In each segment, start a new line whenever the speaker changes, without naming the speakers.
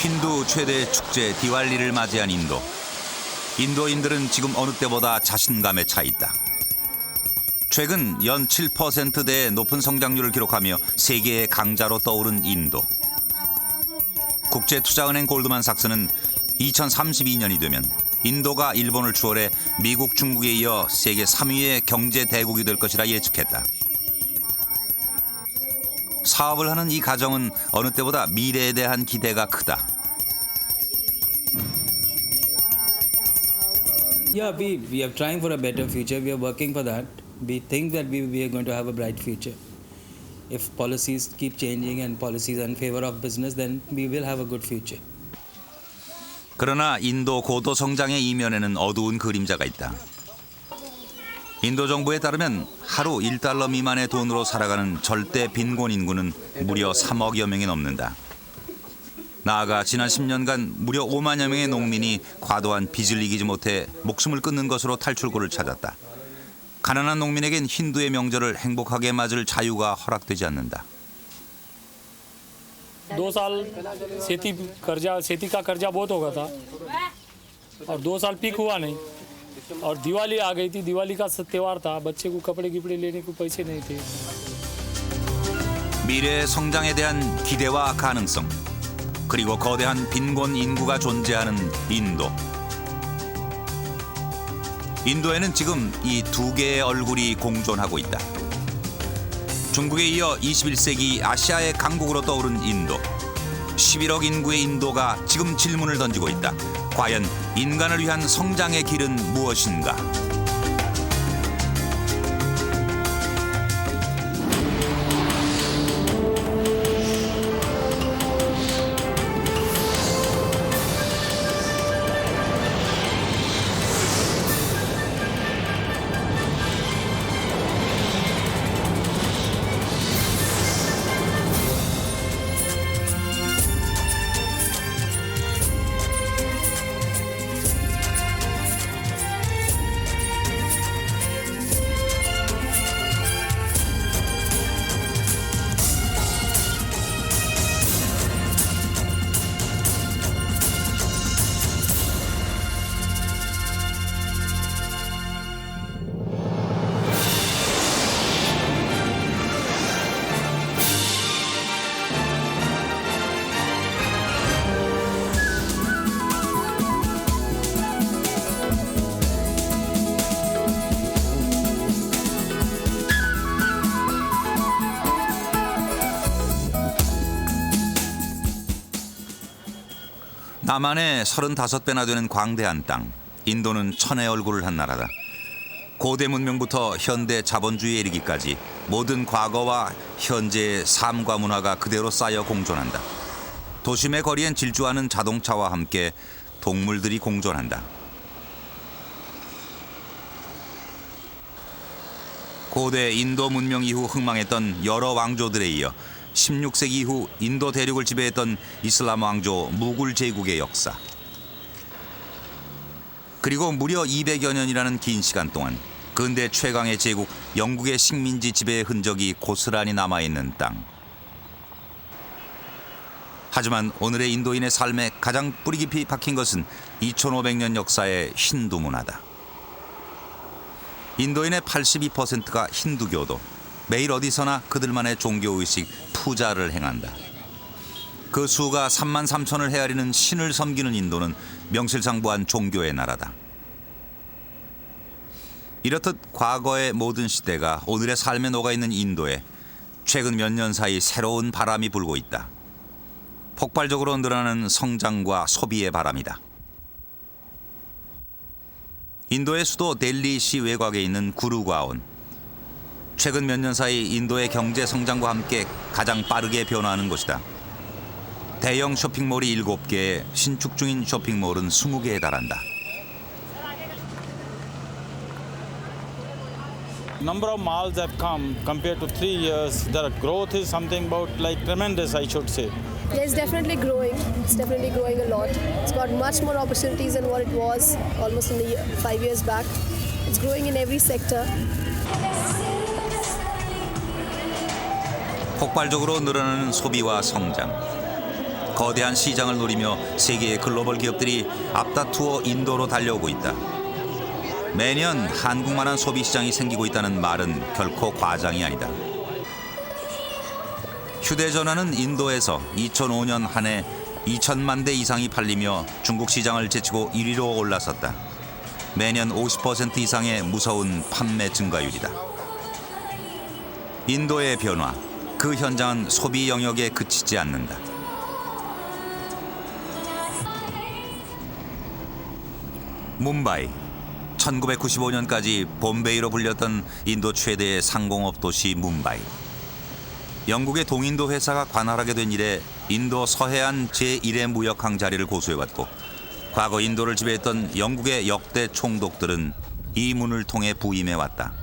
힌두 최대 축제 디왈리를 맞이한 인도. 인도인들은 지금 어느 때보다 자신감에 차 있다. 최근 연 7%대의 높은 성장률을 기록하며 세계의 강자로 떠오른 인도. 국제투자은행 골드만삭스는 2032년이 되면 인도가 일본을 추월해 미국, 중국에 이어 세계 3위의 경제 대국이 될 것이라 예측했다. 사업을 하는 이 가정은 어느 때보다 미래에 대한 기대가 크다.
Yeah, we are trying for a better future. We are working for that. We think that we are going to have a bright future. If policies keep changing and policies are in favor of business, then we will have a good future.
그러나 인도 고도 성장의 이면에는 어두운 그림자가 있다. 인도 정부에 따르면 하루 1달러 미만의 돈으로 살아가는 절대 빈곤 인구는 무려 3억여 명이 넘는다. 나아가 지난 10년간 무려 5만여 명의 농민이 과도한 빚을 이기지 못해 목숨을 끊는 것으로 탈출구를 찾았다. 가난한 농민에겐 힌두의 명절을 행복하게 맞을 자유가 허락되지 않는다.
2 साल खेती का कर्जा बहुत हो गया था और 2 साल पीक हुआ नहीं और दिवाली आ गई थी। दिवाली का त्योहार था, बच्चे को कपड़े लेने को पैसे नहीं थे।
미래의 성장에 대한 기대와 가능성, 그리고 거대한 빈곤 인구가 존재하는 인도. 인도에는 지금 이 두 개의 얼굴이 공존하고 있다. 중국에 이어 21세기 아시아의 강국으로 떠오른 인도. 11억 인구의 인도가 지금 질문을 던지고 있다. 과연 인간을 위한 성장의 길은 무엇인가? 남한의 35배나 되는 광대한 땅, 인도는 천의 얼굴을 한 나라다. 고대 문명부터 현대 자본주의에 이르기까지 모든 과거와 현재의 삶과 문화가 그대로 쌓여 공존한다. 도심의 거리엔 질주하는 자동차와 함께 동물들이 공존한다. 고대 인도 문명 이후 흥망했던 여러 왕조들에 이어 16세기 이후 인도 대륙을 지배했던 이슬람 왕조 무굴 제국의 역사. 그리고 무려 200여 년이라는 긴 시간 동안 근대 최강의 제국 영국의 식민지 지배의 흔적이 고스란히 남아있는 땅. 하지만 오늘의 인도인의 삶에 가장 뿌리 깊이 박힌 것은 2500년 역사의 힌두 문화다. 인도인의 82%가 힌두교도. 매일 어디서나 그들만의 종교의식, 푸자를 행한다. 그 수가 3만 3천을 헤아리는 신을 섬기는 인도는 명실상부한 종교의 나라다. 이렇듯 과거의 모든 시대가 오늘의 삶에 녹아있는 인도에 최근 몇 년 사이 새로운 바람이 불고 있다. 폭발적으로 늘어나는 성장과 소비의 바람이다. 인도의 수도 델리시 외곽에 있는 구루가온. 최근 몇 년 사이 인도의 경제 성장과 함께 가장 빠르게 변화하는 곳이다. 대형 쇼핑몰이 7개에 신축 중인 쇼핑몰은 20개에 달한다.
Number of malls have come compared to 3 years. The growth is something about like tremendous, I should say.
It's definitely growing. It's definitely growing a lot. It's got much more opportunities than what it was almost 5 years back. It's growing in every sector.
폭발적으로 늘어나는 소비와 성장. 거대한 시장을 노리며 세계의 글로벌 기업들이 앞다투어 인도로 달려오고 있다. 매년 한국만한 소비 시장이 생기고 있다는 말은 결코 과장이 아니다. 휴대전화는 인도에서 2005년 한 해 2천만 대 이상이 팔리며 중국 시장을 제치고 1위로 올라섰다. 매년 50% 이상의 무서운 판매 증가율이다. 인도의 변화, 그 현장은 소비 영역에 그치지 않는다. 뭄바이, 1995년까지 봄베이로 불렸던 인도 최대의 상공업 도시 뭄바이. 영국의 동인도 회사가 관할하게 된 이래 인도 서해안 제1의 무역항 자리를 고수해왔고, 과거 인도를 지배했던 영국의 역대 총독들은 이 문을 통해 부임해왔다.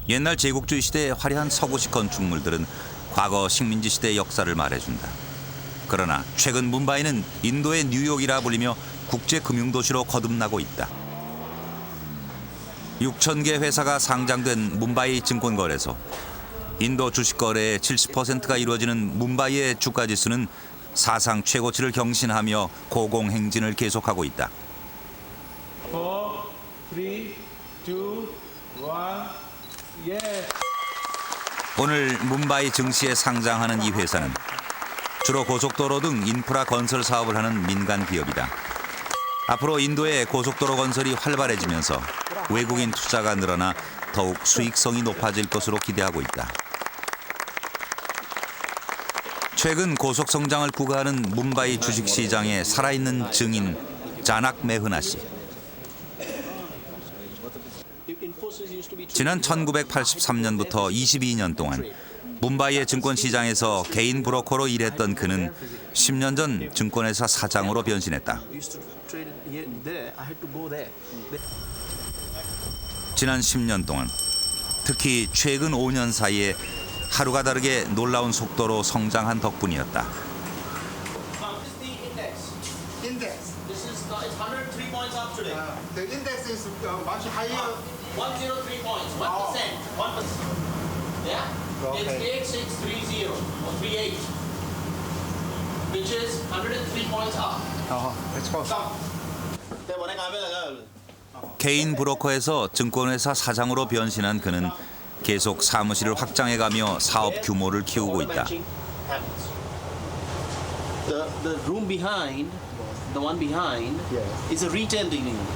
옛날 제국주의 시대의 화려한 서구식 건축물들은 과거 식민지 시대의 역사를 말해준다. 그러나 최근 뭄바이는 인도의 뉴욕이라 불리며 국제금융도시로 거듭나고 있다. 6,000개 회사가 상장된 뭄바이 증권거래소. 인도 주식거래의 70%가 이루어지는 뭄바이의 주가지수는 사상 최고치를 경신하며 고공행진을 계속하고 있다.
4, 3, 2, 1, yes.
오늘 뭄바이 증시에 상장하는 이 회사는 주로 고속도로 등 인프라 건설 사업을 하는 민간 기업이다. 앞으로 인도의 고속도로 건설이 활발해지면서 외국인 투자가 늘어나 더욱 수익성이 높아질 것으로 기대하고 있다. 최근 고속 성장을 구가하는 뭄바이 주식시장의 살아있는 증인 자낙 메흐나 씨. 지난 1983년부터 22년 동안 뭄바이의 증권시장에서 개인 브로커로 일했던 그는 10년 전 증권회사 사장으로 변신했다. 지난 10년 동안, 특히 최근 5년 사이에 하루가 다르게 놀라운 속도로 성장한 덕분이었다.
Index.
This is it's 103 points up today.
The index is much higher.
103 points, 1%, 1%. Yeah?
Okay.
It's 8630 or 38, which is 103 points up.
Let's go.
ते बोले कहाँ पे लगा?
개인 브로커에서 증권회사 사장으로 변신한 그는 계속 사무실을 확장해가며 사업 규모를 키우고 있다.
The room behind, the one behind, is a retail dealing room,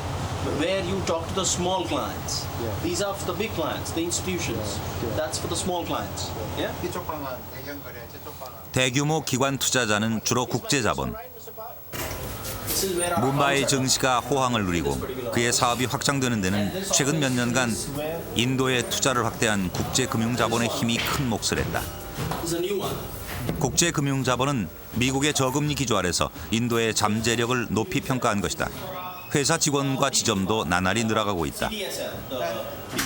where you talk to the small clients. These are for the big clients, the institutions. That's for the small clients. Yeah.
이쪽 방은 대형 거래, 저쪽 방은.
대규모 기관 투자자는 주로 국제자본.
This is where our
뭄바이
accounts are.
증시가 호황을 누리고 그의 사업이 확장되는 데는 최근 몇 년간 인도에 투자를 확대한 국제금융자본의 힘이 큰 몫을 했다.
This is a new one.
국제금융자본은 미국의 저금리 기조 아래서 인도의 잠재력을 높이 평가한 것이다. 회사 직원과 지점도 나날이 늘어가고 있다.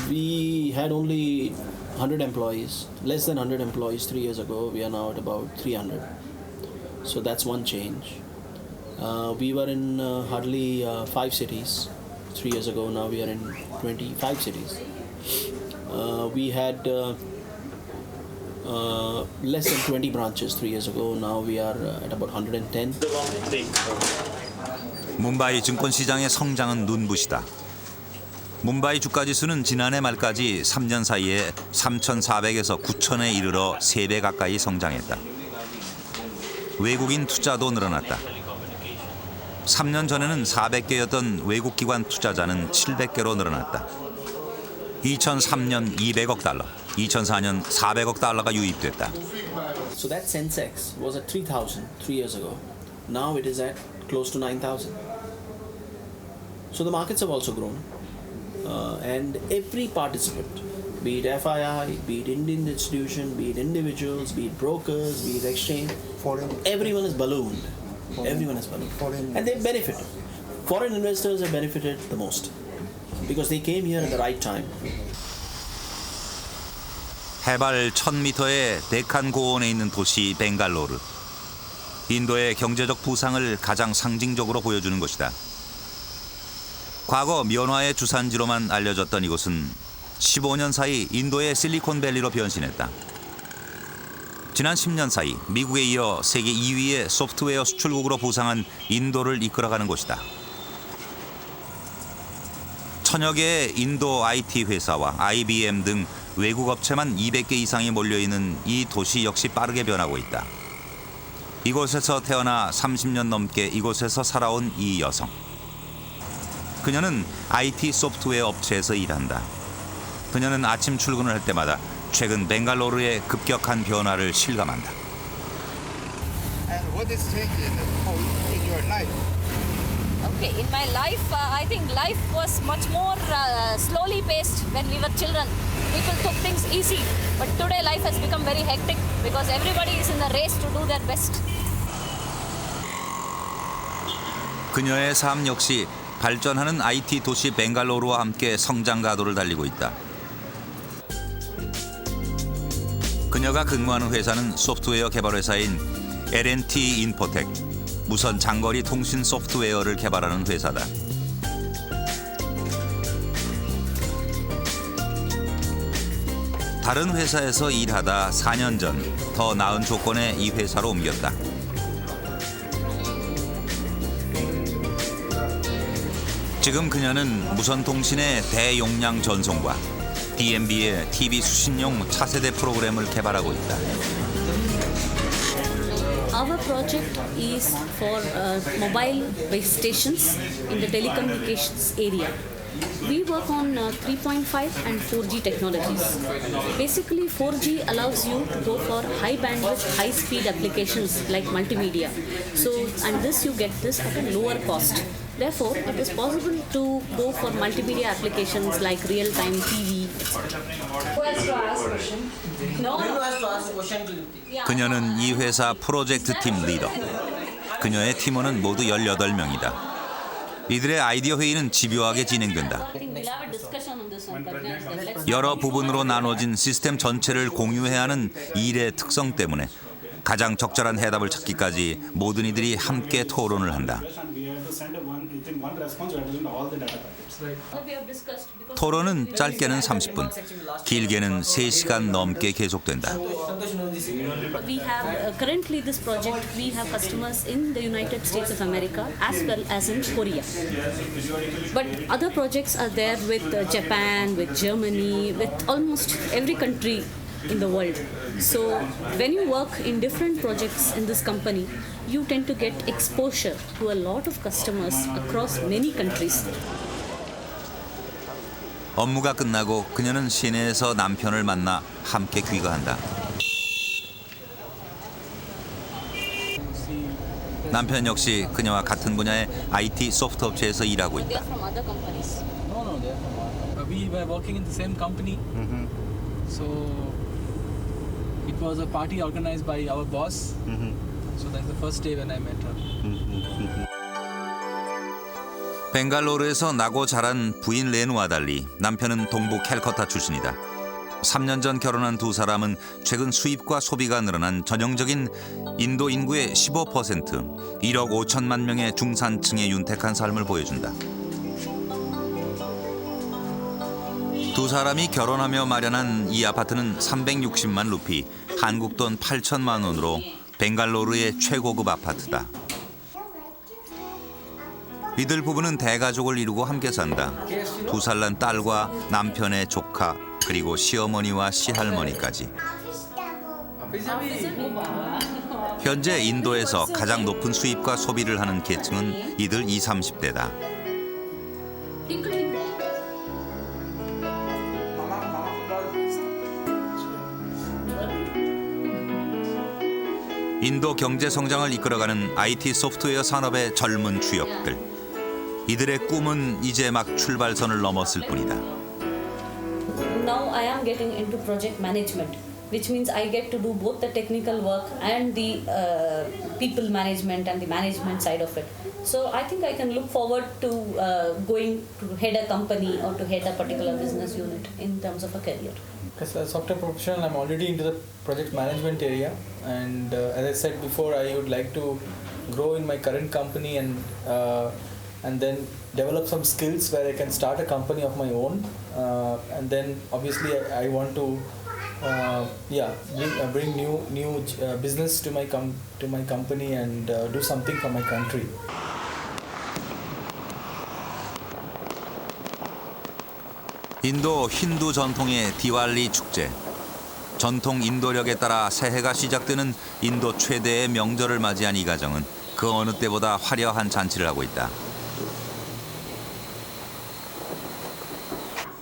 We had only 100 employees, less than 100 employees 3 years ago. We are now at about 300. So that's one change. We were in hardly 5 cities 3 years ago. Now we are in 25 cities. We had less than 20 branches 3 years ago. Now we are at about 110.
뭄바이 증권시장의 성장은 눈부시다. 뭄바이 주가지수는 지난해 말까지 3년 사이에 3,400에서 9,000에 이르러 3배 가까이 성장했다. 외국인 투자도 늘어났다. 3년 전에는 400개였던 외국 기관 투자자는 700개로 늘어났다. 2003년 200억 달러, 2004년 400억 달러가 유입됐다.
So that Sensex was at 3,000 3 years ago. Now it is at close to 9,000. So the markets have also grown. And every participant, be it FII, be it Indian institution, be it individuals, be it brokers, be it exchange, everyone is ballooned. Everyone is ballooned. And they benefited. Foreign investors have benefited the most because they came here at the right time.
해발 1,000m의 데칸 고원에 있는 도시 벵갈로르. 인도의 경제적 부상을 가장 상징적으로 보여주는 것이다. 과거 면화의 주산지로만 알려졌던 이곳은 15년 사이 인도의 실리콘밸리로 변신했다. 지난 10년 사이 미국에 이어 세계 2위의 소프트웨어 수출국으로 부상한 인도를 이끌어가는 곳이다. 천여 개의 인도 IT 회사와 IBM 등 외국 업체만 200개 이상이 몰려있는 이 도시 역시 빠르게 변하고 있다. 이곳에서 태어나 30년 넘게 이곳에서 살아온 이 여성. 그녀는 IT 소프트웨어 업체에서 일한다. 그녀는 아침 출근을 할 때마다 최근 벵갈로르의 급격한 변화를 실감한다.
And what is changing in your life?
Okay, in my life, I think life was much more slowly paced when we were children. People took things easy, but today life has become very hectic because everybody is in the race to do their best.
그녀의 삶 역시 발전하는 IT 도시 벵갈로르와 함께 성장 가도를 달리고 있다. 그녀가 근무하는 회사는 소프트웨어 개발 회사인 L&T 인포텍, 무선 장거리 통신 소프트웨어를 개발하는 회사다. 다른 회사에서 일하다 4년 전 더 나은 조건의 이 회사로 옮겼다. 지금 그녀는 무선 통신의 대용량 전송과 DMB의 TV 수신용 차세대 프로그램을 개발하고 있다.
Our project is for mobile base stations in the telecommunications area. We work on 3.5 and 4G technologies. Basically, 4G allows you to go for high bandwidth, high speed applications like multimedia. So, and this you get this at a lower cost. Therefore, it is possible to go for multimedia applications like real-time TV, etc.
Who has to ask a question?
No,
Who has to ask a question to you?
그녀는 이 회사 프로젝트 팀 리더. 그녀의 팀원은 모두 18명이다. 이들의 아이디어 회의는 집요하게 진행된다.
I think we'll have a discussion on this one. But let's
여러 부분으로 나눠진 시스템 전체를 공유해야 하는 일의 특성 때문에 가장 적절한 해답을 찾기까지 모든 이들이 함께 토론을 한다.
we have discussed because
토론은 짧게는 30분, 길게는 3시간 넘게 계속된다.
we have currently this project we have customers in the United States of America as well as in Korea. But other projects are there with Japan, with Germany, with almost every country in the world. So when you work in different projects in this company, you tend to get exposure to a lot of customers across many countries.
업무가 끝나고 그녀는 시내에서 남편을 만나 함께 귀가한다. 남편 역시 그녀와 같은 분야의 IT 소프트 업체에서 일하고
They
있다.
are from other companies.
No, they're from we were working in the same company. So it was a party organized by our boss. So that's the first day when I met her.
벵갈로르에서 나고 자란 부인 레누와 달리 남편은 동부 캘커타 출신이다. 3년 전 결혼한 두 사람은 최근 수입과 소비가 늘어난 전형적인 인도 인구의 15%, 1억 5천만 명의 중산층의 윤택한 삶을 보여준다. 두 사람이 결혼하며 마련한 이 아파트는 360만 루피, 한국 돈 8천만 원으로 벵갈로르의 최고급 아파트다. 이들 부부는 대가족을 이루고 함께 산다. 2살 난 딸과 남편의 조카, 그리고 시어머니와 시할머니까지. 현재 인도에서 가장 높은 수입과 소비를 하는 계층은 이들 20, 30대다. 인도 경제 성장을 이끌어가는 IT 소프트웨어 산업의 젊은 주역들. 이들의 꿈은 이제 막 출발선을 넘었을 뿐이다.
Now I am getting into project management, which means I get to do both the technical work and the people management and the management side of it. So I think I can look forward to going to head a company or to head a particular business unit in terms of a career.
As a software professional, I'm already into the project management area, and as I said before, I would like to grow in my current company and then develop some skills where I can start a company of my own, and then obviously I want to
bring new business to my company and do something for my country.
인도 힌두 전통의 디왈리 축제. 전통 인도력에 따라 새해가 시작되는 인도 최대의 명절을 맞이한 이 가정은 그 어느 때보다 화려한 잔치를 하고 있다.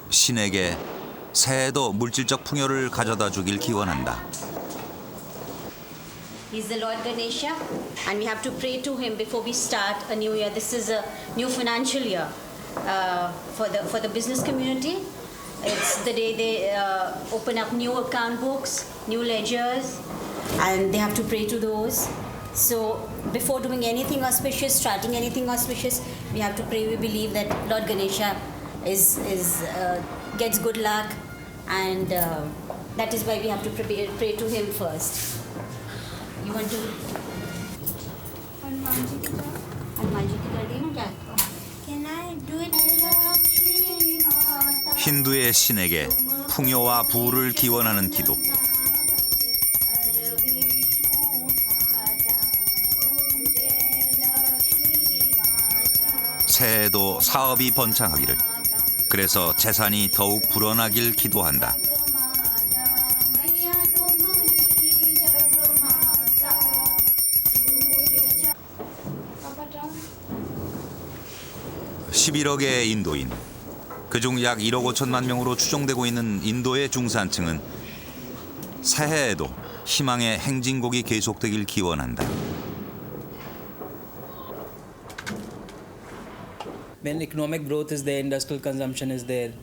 신에게 새해도 물질적 풍요를 가져다 주길 기원한다.
He's the Lord Ganesha, and we have to pray to him before we start a new year. This is a new financial year for the business community. It's the day they open up new account books, new ledgers, and they have to pray to those. So before doing anything auspicious, starting anything auspicious, we have to pray. We believe that Lord Ganesha gets good luck, and that is why we have to pray to him first. You want to?
Can I do it?
힌두의 신에게 풍요와 부를 기원하는 기도. 새해에도 사업이 번창하기를, 그래서 재산이 더욱 불어나길 기도한다. (11억의) 인도인, 그중 약 1억 5천만 명으로 추정되고 있는 인도의 중산층은 새해에도 희망의 행진곡이 계속되길 기원한다.
When economic growth is there, industrial consumption is there,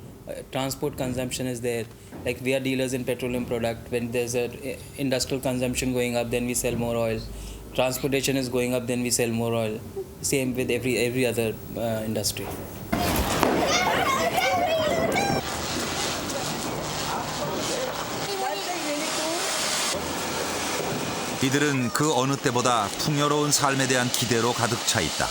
transport consumption is there. Like we are dealers in petroleum product. When there's a industrial consumption going up, then we sell more oil. Transportation is going up, then we sell more oil. Same with every other industry.
이들은 그 어느 때보다 풍요로운 삶에 대한 기대로 가득 차 있다.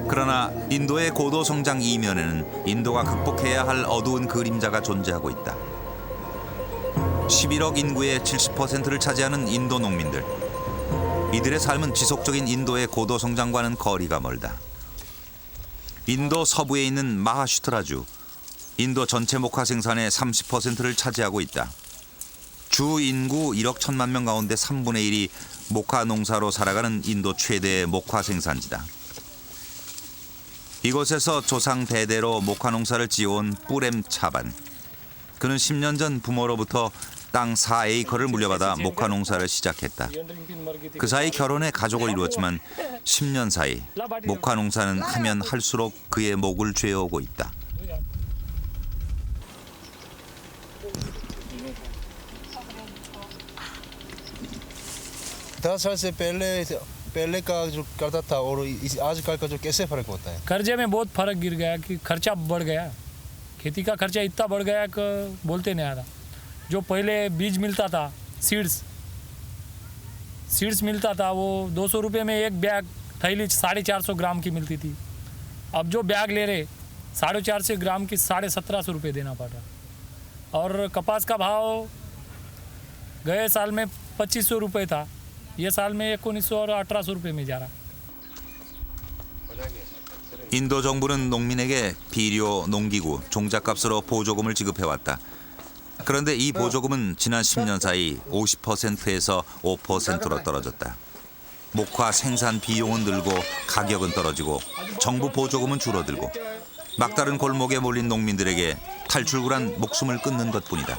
그러나 인도의 고도 성장 이면에는 인도가 극복해야 할 어두운 그림자가 존재하고 있다. 11억 인구의 70%를 차지하는 인도 농민들. 이들의 삶은 지속적인 인도의 고도 성장과는 거리가 멀다. 인도 서부에 있는 마하슈트라주, 인도 전체 목화 생산의 30%를 차지하고 있다. 주 인구 1억 1천만 명 가운데 3분의 1이 목화 농사로 살아가는 인도 최대의 목화 생산지다. 이곳에서 조상 대대로 목화 농사를 지어온 뿌렘 차반. 그는 10년 전 부모로부터 땅 4에이커를 물려받아 목화 농사를 시작했다. 그 사이 결혼해 가족을 이루었지만 10년 사이 목화 농사는 하면 할수록 그의 목을 죄어오고 있다.
पहले का जो करता था और आजकल का जो कैसे फर्क होता है?
कर्जे में बहुत फर्क गिर गया कि खर्चा बढ़ गया। खेती का खर्चा इतना बढ़ गया कि बोलते नहीं आ रहा। जो पहले बीज मिलता था, सीड्स मिलता था, वो 200 रुपये में एक बैग थैली 450 ग्राम की मिलती थी। अब जो बैग ले रहे 450 ग्राम की 1750 रुपये देना पड़ रहा। और कपास का भाव गए साल में 2500 रुपये था, ये साल में 1900 और 1800 रुपये में जा रहा।
인도 정부는 농민에게 비료, 농기구, 종잣값으로 보조금을 지급해왔다. 그런데 이 보조금은 지난 10년 사이 50%에서 5%로 떨어졌다. 목화 생산 비용은 늘고 가격은 떨어지고 정부 보조금은 줄어들고 막다른 골목에 몰린 농민들에게 탈출구란 목숨을 끊는 것뿐이다.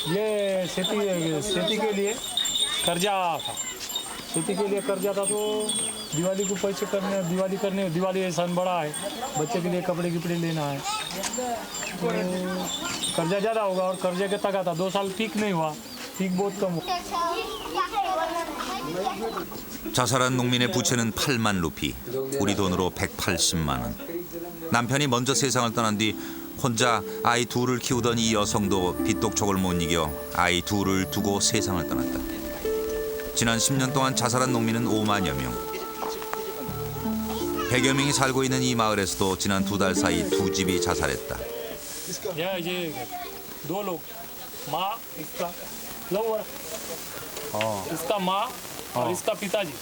ये खेती के लिए कर्जा था। खेती के लिए कर्जा था तो दिवाली को पैसे करने, दिवाली एहसान बड़ा है, बच्चे के लिए कपड़े लेना है तो कर्जा ज़्यादा होगा और कर्जे के तक था। 2 साल पीक नहीं हुआ, पीक बहुत कम हुआ।
자살한 농민의 부채는 8만 루피, 우리 돈으로 180만 원. 남편이 먼저 세상을 떠난 뒤 혼자 아이 둘을 키우던 이 여성도 빚독촉을 못 이겨 아이 둘을 두고 세상을 떠났다. 지난 10년 동안 자살한 농민은 5만여 명. 100여 명이 살고 있는 이 마을에서도 지난 2달 사이 2집이 자살했다.
ये 2 लोग माँ इसका लवर इसका माँ और इसका पिताजी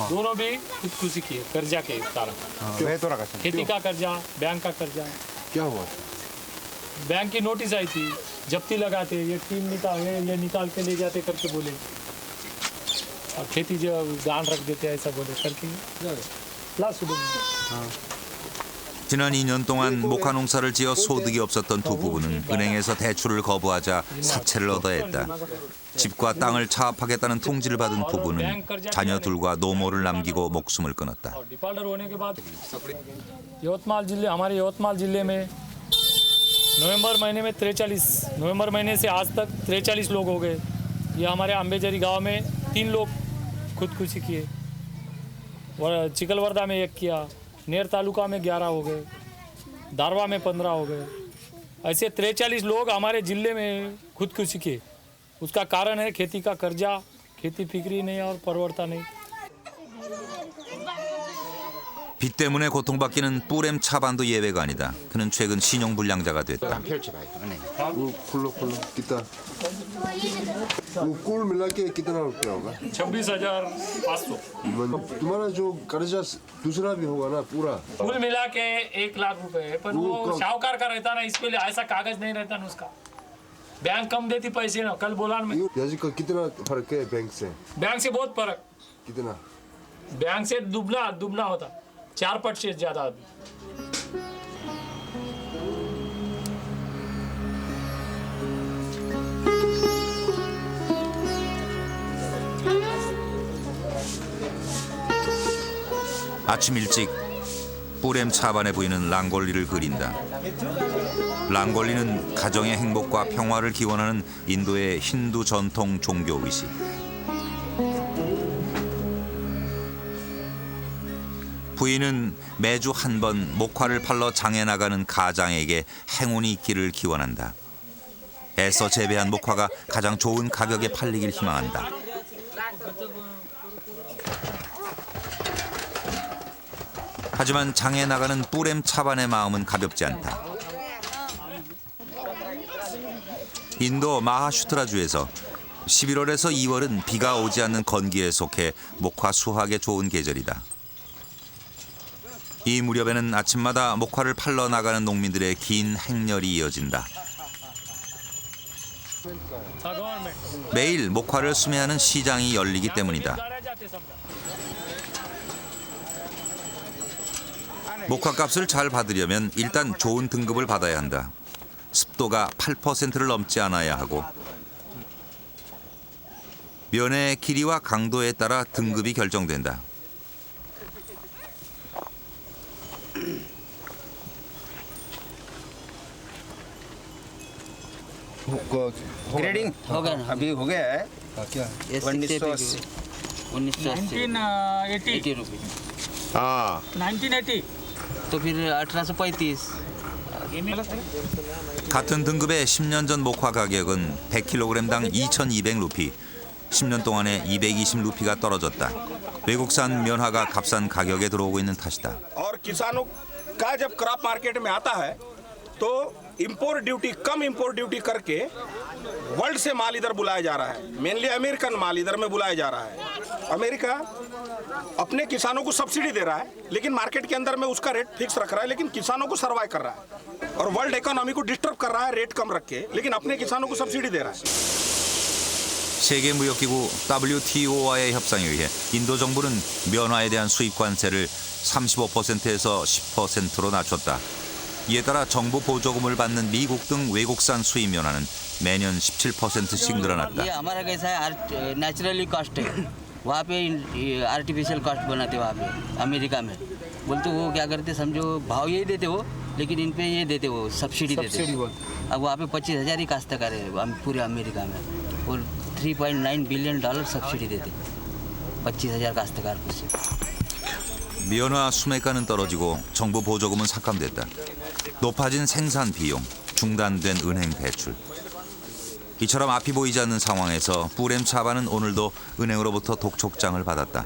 दोनों भी खुदकुशी किए कर्जा के कारण। खेती का कर्जा, बैंक का कर्जा।
क्या हुआ?
बैंक की नोटिस आई थी, जब्ती लगाते, ये टीम ये निकाल के ले जाते करके बोले, और खेती जो गान रख देते ऐसा बोले करके लास्ट
지난 2년 동안 목화 농사를 지어 소득이 없었던 두 부부는 은행에서 대출을 거부하자 사채를 얻어야 했다. 집과 땅을 차압하겠다는 통지를 받은 부부는 자녀 둘과 노모를 남기고 목숨을 끊었다.
डिफॉल्टर होने के बाद हमारे यवतमाल जिले में नवंबर महीने से आज तक 43 लोग हो गए। ये हमारे अम्बेजरी गांव में 3 लोग खुदकुशी किए, चिकलवर्दा में 1 किया, नेर तालुका में 11 हो गए, दारवा में 15 हो गए। ऐसे 43 लोग हमारे जिले में खुदकुशी किए। उसका कारण है खेती का कर्जा, खेती फिक्री नहीं और परवड़ता नहीं।
빚 때문에 고통받기는 뿌렘 차반도 예외가 아니다. 그는 최근 신용불량자가 됐다.
कितना? वो कुल मिला के कितना रुपया होगा?
26,500।
तुम्हारा जो कर्जा दूसरा भी होगा ना पूरा?
कुल मिला के 1 लाख रुपए है, पर वो साहूकार का रहता ना, इसके लिए ऐसा कागज नहीं रहता ना उसका। बैंक कम देती पैसे ना, कल बोला मैं।
याजी का कितना फर्क है बैंक से?
बैंक से बहुत फर्क।
कितना?
बैंक से दुबला होता, 4 पट से ज्यादा।
아침 일찍 뿌렘 차반에 보이는 랑골리를 그린다. 랑골리는 가정의 행복과 평화를 기원하는 인도의 힌두 전통 종교 의식. 부인은 매주 한 번 목화를 팔러 장에 나가는 가장에게 행운이 있기를 기원한다. 애써 재배한 목화가 가장 좋은 가격에 팔리길 희망한다. 하지만 장에 나가는 뿌렘 차반의 마음은 가볍지 않다. 인도 마하슈트라주에서 11월에서 2월은 비가 오지 않는 건기에 속해 목화 수확에 좋은 계절이다. 이 무렵에는 아침마다 목화를 팔러 나가는 농민들의 긴 행렬이 이어진다. 매일 목화를 수매하는 시장이 열리기 때문이다. 목화값을 잘 받으려면 일단 좋은 등급을 받아야 한다. 습도가 8%를 넘지 않아야 하고 면의 길이와 강도에 따라 등급이 결정된다.
ग्रेडिंग होगा ना? अभी हो गया है
क्या?
1980
1980
रुपये।
हाँ
1980
तो फिर 1835।
같은 등급의 10년 전 목화 가격은 100kg당 2,200루피, 10년 동안에 220루피가 떨어졌다. 외국산 면화가 값싼 가격에 들어오고 있는 탓이다.
और किसानों का जब क्रॉप मार्केट में आता है तो इंपोर्ट ड्यूटी कम इंपोर्ट ड्यूटी करके वर्ल्ड से माल इधर बुलाया जा रहा है। मेनली अमेरिकन माल इधर में बुलाया जा रहा है। अमेरिका अपने किसानों को सब्सिडी दे रहा है, लेकिन मार्केट के अंदर में उसका रेट फिक्स रख रहा है, लेकिन किसानों को सर्वाइव कर रहा है और वर्ल्ड इकोनॉमी को डिस्टर्ब कर रहा है रेट कम रख के, लेकिन अपने किसानों को सब्सिडी दे रहा है।
세계무역기구 WTO와의 협상에 의해 인도 정부는 면화에 대한 수입 관세를 35%에서 10%로 낮췄다. 이에 따라 정부 보조금을 받는 미국 등 외국산 수입 면화는 매년 17%씩 늘어났다.
ये हमारा कैसा है, नेचुरली कॉस्ट है, वहाँ पे आर्टिफिशियल कॉस्ट बनाते वहाँ पे अमेरिका में। बोलते वो क्या करते, समझो भाव यही देते हो, लेकिन इन पे ये देते हो सब्सिडी देते हो। अब वहाँ पे 25,000 ही काश्तकार है पूरे अमेरिका में, और $3.9 बिलियन सब्सिडी देते 25,000 काश्तकार को।
면화 수매가는 떨어지고 정부 보조금은 삭감됐다. 높아진 생산 비용, 중단된 은행 대출. 이처럼 앞이 보이지 않는 상황에서 뿌렘 차반은 오늘도 은행으로부터 독촉장을 받았다.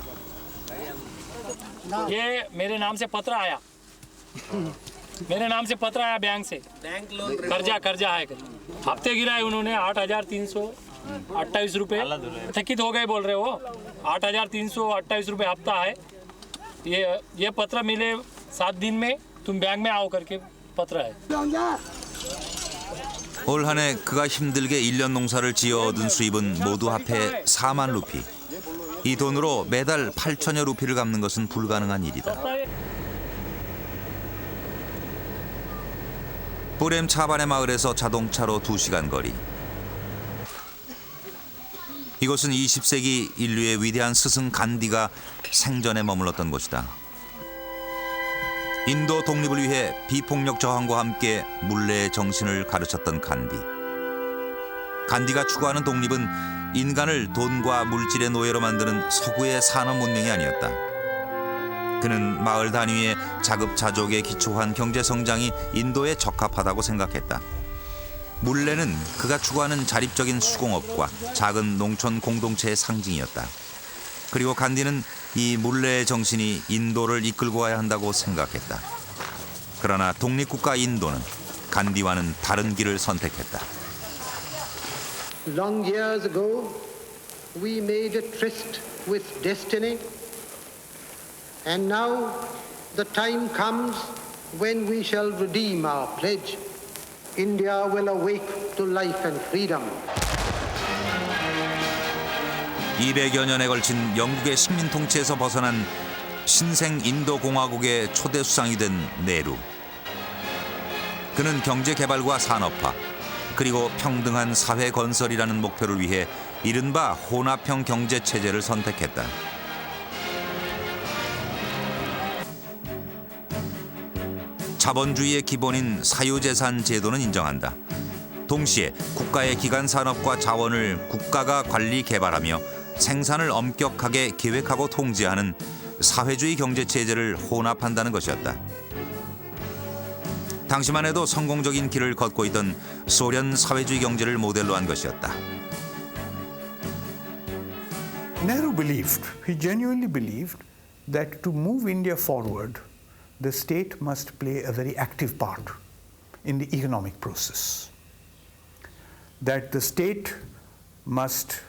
ये मेरे नाम से पत्र आया, मेरे नाम से पत्र आया बैंक से, कर्जा है। हफ्ते गिराए उन्होंने 8,328 रुपये। थकित हो गए बोल रहे हो, 8,328 रुपये हफ्ता है। ये पत्र मिले 7 दिन में, तुम बैंक में आओ करके पत्र है।
올 한 해 그가 힘들게 1년 농사를 지어 얻은 수입은 모두 합해 4만 루피. 이 돈으로 매달 8천여 루피를 갚는 것은 불가능한 일이다. 뿌렘 차반의 마을에서 자동차로 2시간 거리. 이곳은 20세기 인류의 위대한 스승 간디가 생전에 머물렀던 곳이다. 인도 독립을 위해 비폭력 저항과 함께 물레의 정신을 가르쳤던 간디. 간디가 추구하는 독립은 인간을 돈과 물질의 노예로 만드는 서구의 산업 문명이 아니었다. 그는 마을 단위의 자급자족에 기초한 경제 성장이 인도에 적합하다고 생각했다. 물레는 그가 추구하는 자립적인 수공업과 작은 농촌 공동체의 상징이었다. 그리고 간디는 이 물레의 정신이 인도를 이끌고 가야 한다고 생각했다. 그러나 독립국가 인도는 간디와는 다른 길을 선택했다.
Long years ago, we made a tryst with destiny, and now the time comes when we shall redeem our pledge. India will awake to life and freedom.
200여 년에 걸친 영국의 식민 통치에서 벗어난 신생 인도 공화국의 초대 수상이 된 네루. 그는 경제 개발과 산업화 그리고 평등한 사회 건설이라는 목표를 위해 이른바 혼합형 경제 체제를 선택했다. 자본주의의 기본인 사유재산 제도는 인정한다. 동시에 국가의 기간 산업과 자원을 국가가 관리 개발하며 생산을 엄격하게 계획하고 통제하는 사회주의 경제 체제를 혼합한다는 것이었다. 당시만 해도 성공적인 길을 걷고 있던 소련 사회주의 경제를 모델로 한 것이었다.
Nehru believed, he genuinely believed that to move India forward, the state must play a very active part in the economic process. That the state must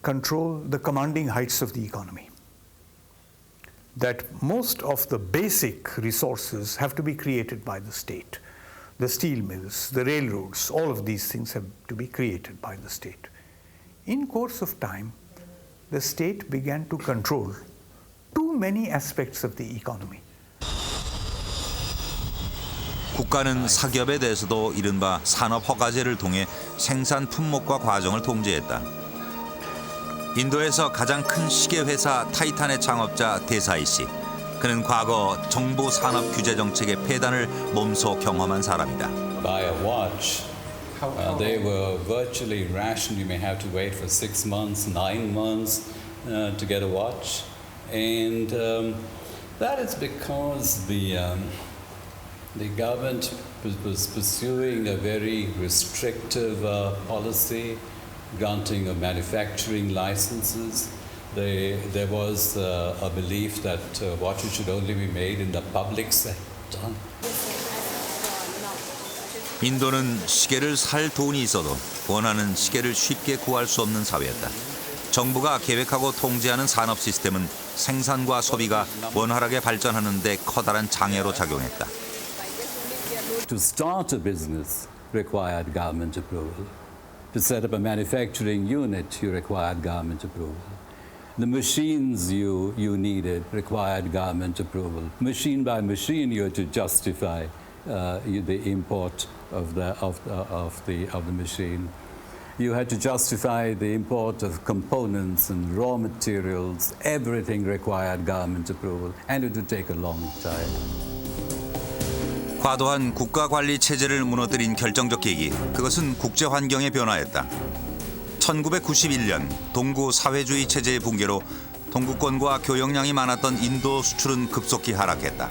control the commanding heights of the economy. That most of the basic resources have to be created by the state. The steel mills, the railroads, all of these things have to be created by the state. In course of time, the state began to control too many aspects of the economy.
국가는 사기업에 대해서도 이른바 산업 허가제를 통해 생산 품목과 과정을 통제했다. 인도에서 가장 큰 시계 회사 타이탄의 창업자 대사이 씨. 그는 과거 정부 산업 규제 정책의 폐단을 몸소 경험한 사람이다.
Buy a watch. They were virtually rationed. You may have to wait for 6 months, 9 months to get a watch, and that is because the government was pursuing a very restrictive policy, granting of manufacturing licenses. There was a belief that watches should only be made in the public sector.
인도는 시계를 살 돈이 있어도 원하는 시계를 쉽게 구할 수 없는 사회였다. 정부가 계획하고 통제하는 산업 시스템은 생산과 소비가 원활하게 발전하는 데 커다란 장애로 작용했다.
To start a business required government approval. To set up a manufacturing unit, you required government approval. The machines you needed required government approval. Machine by machine, you had to justify the import of the machine. You had to justify the import of components and raw materials. Everything required government approval, and it would take a long time.
과도한 국가 관리 체제를 무너뜨린 결정적 계기, 그것은 국제 환경의 변화였다. 1991년 동구 사회주의 체제의 붕괴로 동구권과 교역량이 많았던 인도 수출은 급속히 하락했다.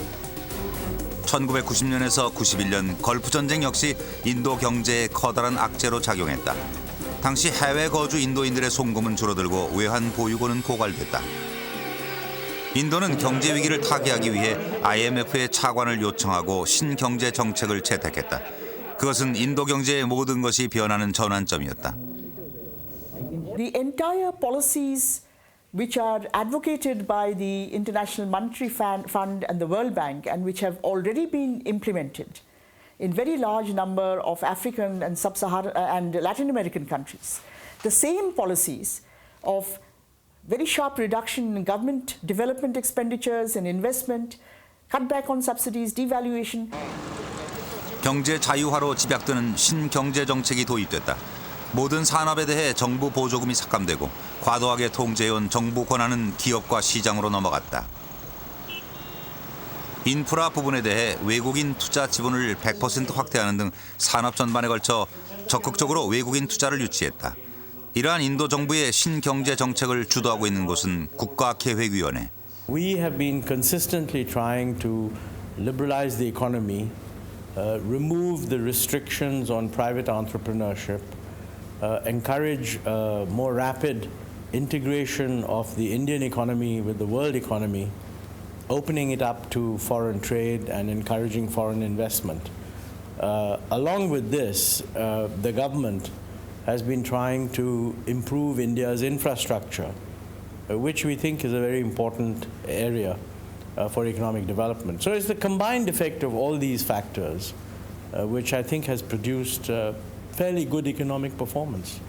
1990년에서 91년 걸프 전쟁 역시 인도 경제에 커다란 악재로 작용했다. 당시 해외 거주 인도인들의 송금은 줄어들고 외환 보유고는 고갈됐다. 인도는 경제 위기를 타개하기 위해 IMF의 차관을 요청하고 신경제 정책을 채택했다. 그것은 인도 경제의 모든 것이 변하는 전환점이었다.
The entire policies which are advocated by the International Monetary Fund and the World Bank and which have already been implemented in very large number of African and Sub-Saharan and Latin American countries. The same policies of very sharp reduction in government development expenditures and investment, cutback on subsidies, devaluation.
경제 자유화로 집약되는 신경제 정책이 도입됐다. 모든 산업에 대해 정부 보조금이 삭감되고 과도하게 통제해온 정부 권한은 기업과 시장으로 넘어갔다. 인프라 부분에 대해 외국인 투자 지분을 100% 확대하는 등 산업 전반에 걸쳐 적극적으로 외국인 투자를 유치했다. 이러한 인도 정부의 신경제 정책을 주도하고 있는 곳은 국가계획위원회.
We have been consistently trying to liberalize the economy, remove the restrictions on private entrepreneurship, encourage more rapid integration of the Indian economy with the world economy, opening it up to foreign trade and encouraging foreign investment. Along with this, the government has been trying to improve India's infrastructure, which we think is a very important area for economic development. So it's the combined effect of all these factors which I think has produced fairly good economic performance.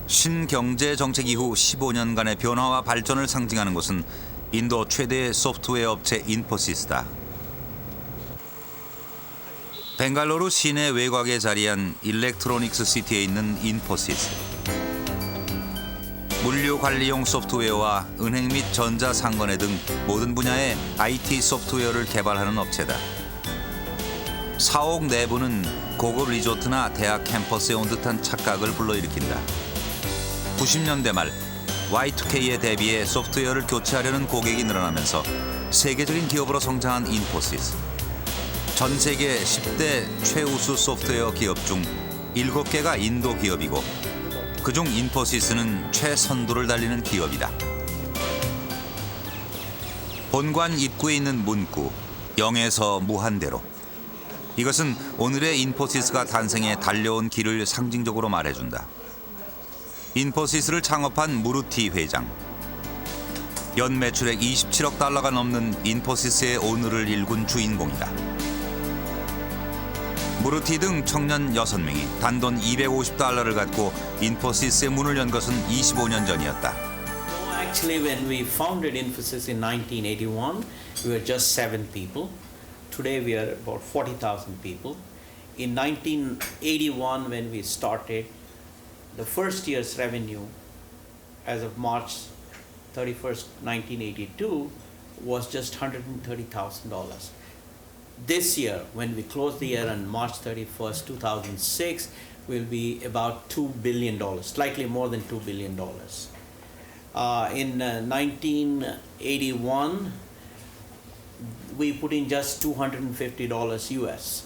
신경제 정책 이후 15년간의 변화와 발전을 상징하는 것은 인도 최대의 소프트웨어 업체 인포시스다. 벵갈로르 시내 외곽에 자리한 일렉트로닉스 시티에 있는 인포시스. 물류 관리용 소프트웨어와 은행 및 전자상거래 등 모든 분야의 IT 소프트웨어를 개발하는 업체다. 사옥 내부는 고급 리조트나 대학 캠퍼스에 온 듯한 착각을 불러일으킨다. 90년대 말 Y2K에 대비해 소프트웨어를 교체하려는 고객이 늘어나면서 세계적인 기업으로 성장한 인포시스. 전 세계 10대 최우수 소프트웨어 기업 중 7개가 인도 기업이고 그중 인포시스는 최선두를 달리는 기업이다. 본관 입구에 있는 문구, 0에서 무한대로. 이것은 오늘의 인포시스가 탄생해 달려온 길을 상징적으로 말해준다. 인포시스를 창업한 무르티 회장. 연 매출액 27억 달러가 넘는 인포시스의 오늘을 일군 주인공이다. 무르티 등 청년 6명이 단돈 $250를 갖고 인포시스의 문을 연 것은 25년 전이었다.
Actually, when we founded Infosys in 1981, we were just 7 people. Today we are about 40,000 people. In 1981, when we started, the first year's revenue as of March 31st, 1982 was just $130,000. This year, when we close the year on March 31st, 2006, will be about $2 billion, slightly more than $2 billion. In 1981, we put in just $250 US.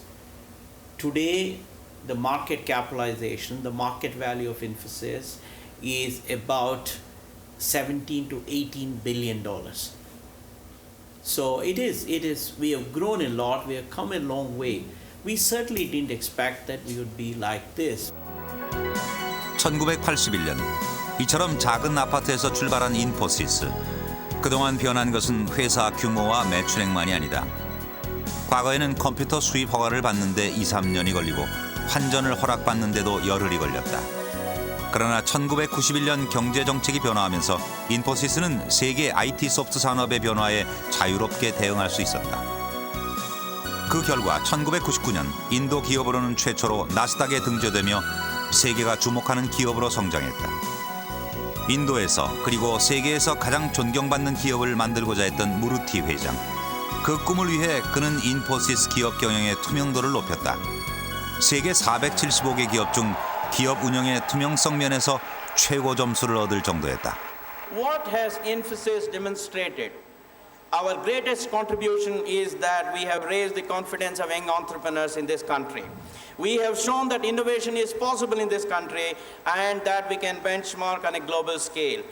Today, the market capitalization, the market value of Infosys is about $17 to $18 billion. So it is, we have grown a lot, we have come a long way. We certainly didn't expect that we would be like this.
1981년, 이처럼 작은 아파트에서 출발한 인포시스. 그동안 변한 것은 회사 규모와 매출액만이 아니다. 과거에는 컴퓨터 수입 허가를 받는데 2, 3년이 걸리고 환전을 허락받는데도 열흘이 걸렸다. 그러나 1991년 경제정책이 변화하면서 인포시스는 세계 IT 소프트 산업의 변화에 자유롭게 대응할 수 있었다. 그 결과 1999년 인도 기업으로는 최초로 나스닥에 등재되며 세계가 주목하는 기업으로 성장했다. 인도에서 그리고 세계에서 가장 존경받는 기업을 만들고자 했던 무르티 회장. 그 꿈을 위해 그는 인포시스 기업 경영의 투명도를 높였다. 세계 475개 기업 중 기업 운영의 투명성 면에서 최고 점수를 얻을 정도였다.
What has Infosys demonstrated? Our greatest contribution is that we have raised the confidence of young entrepreneurs in this country. We have shown that innovation is possible in this country and that we can benchmark on a global scale.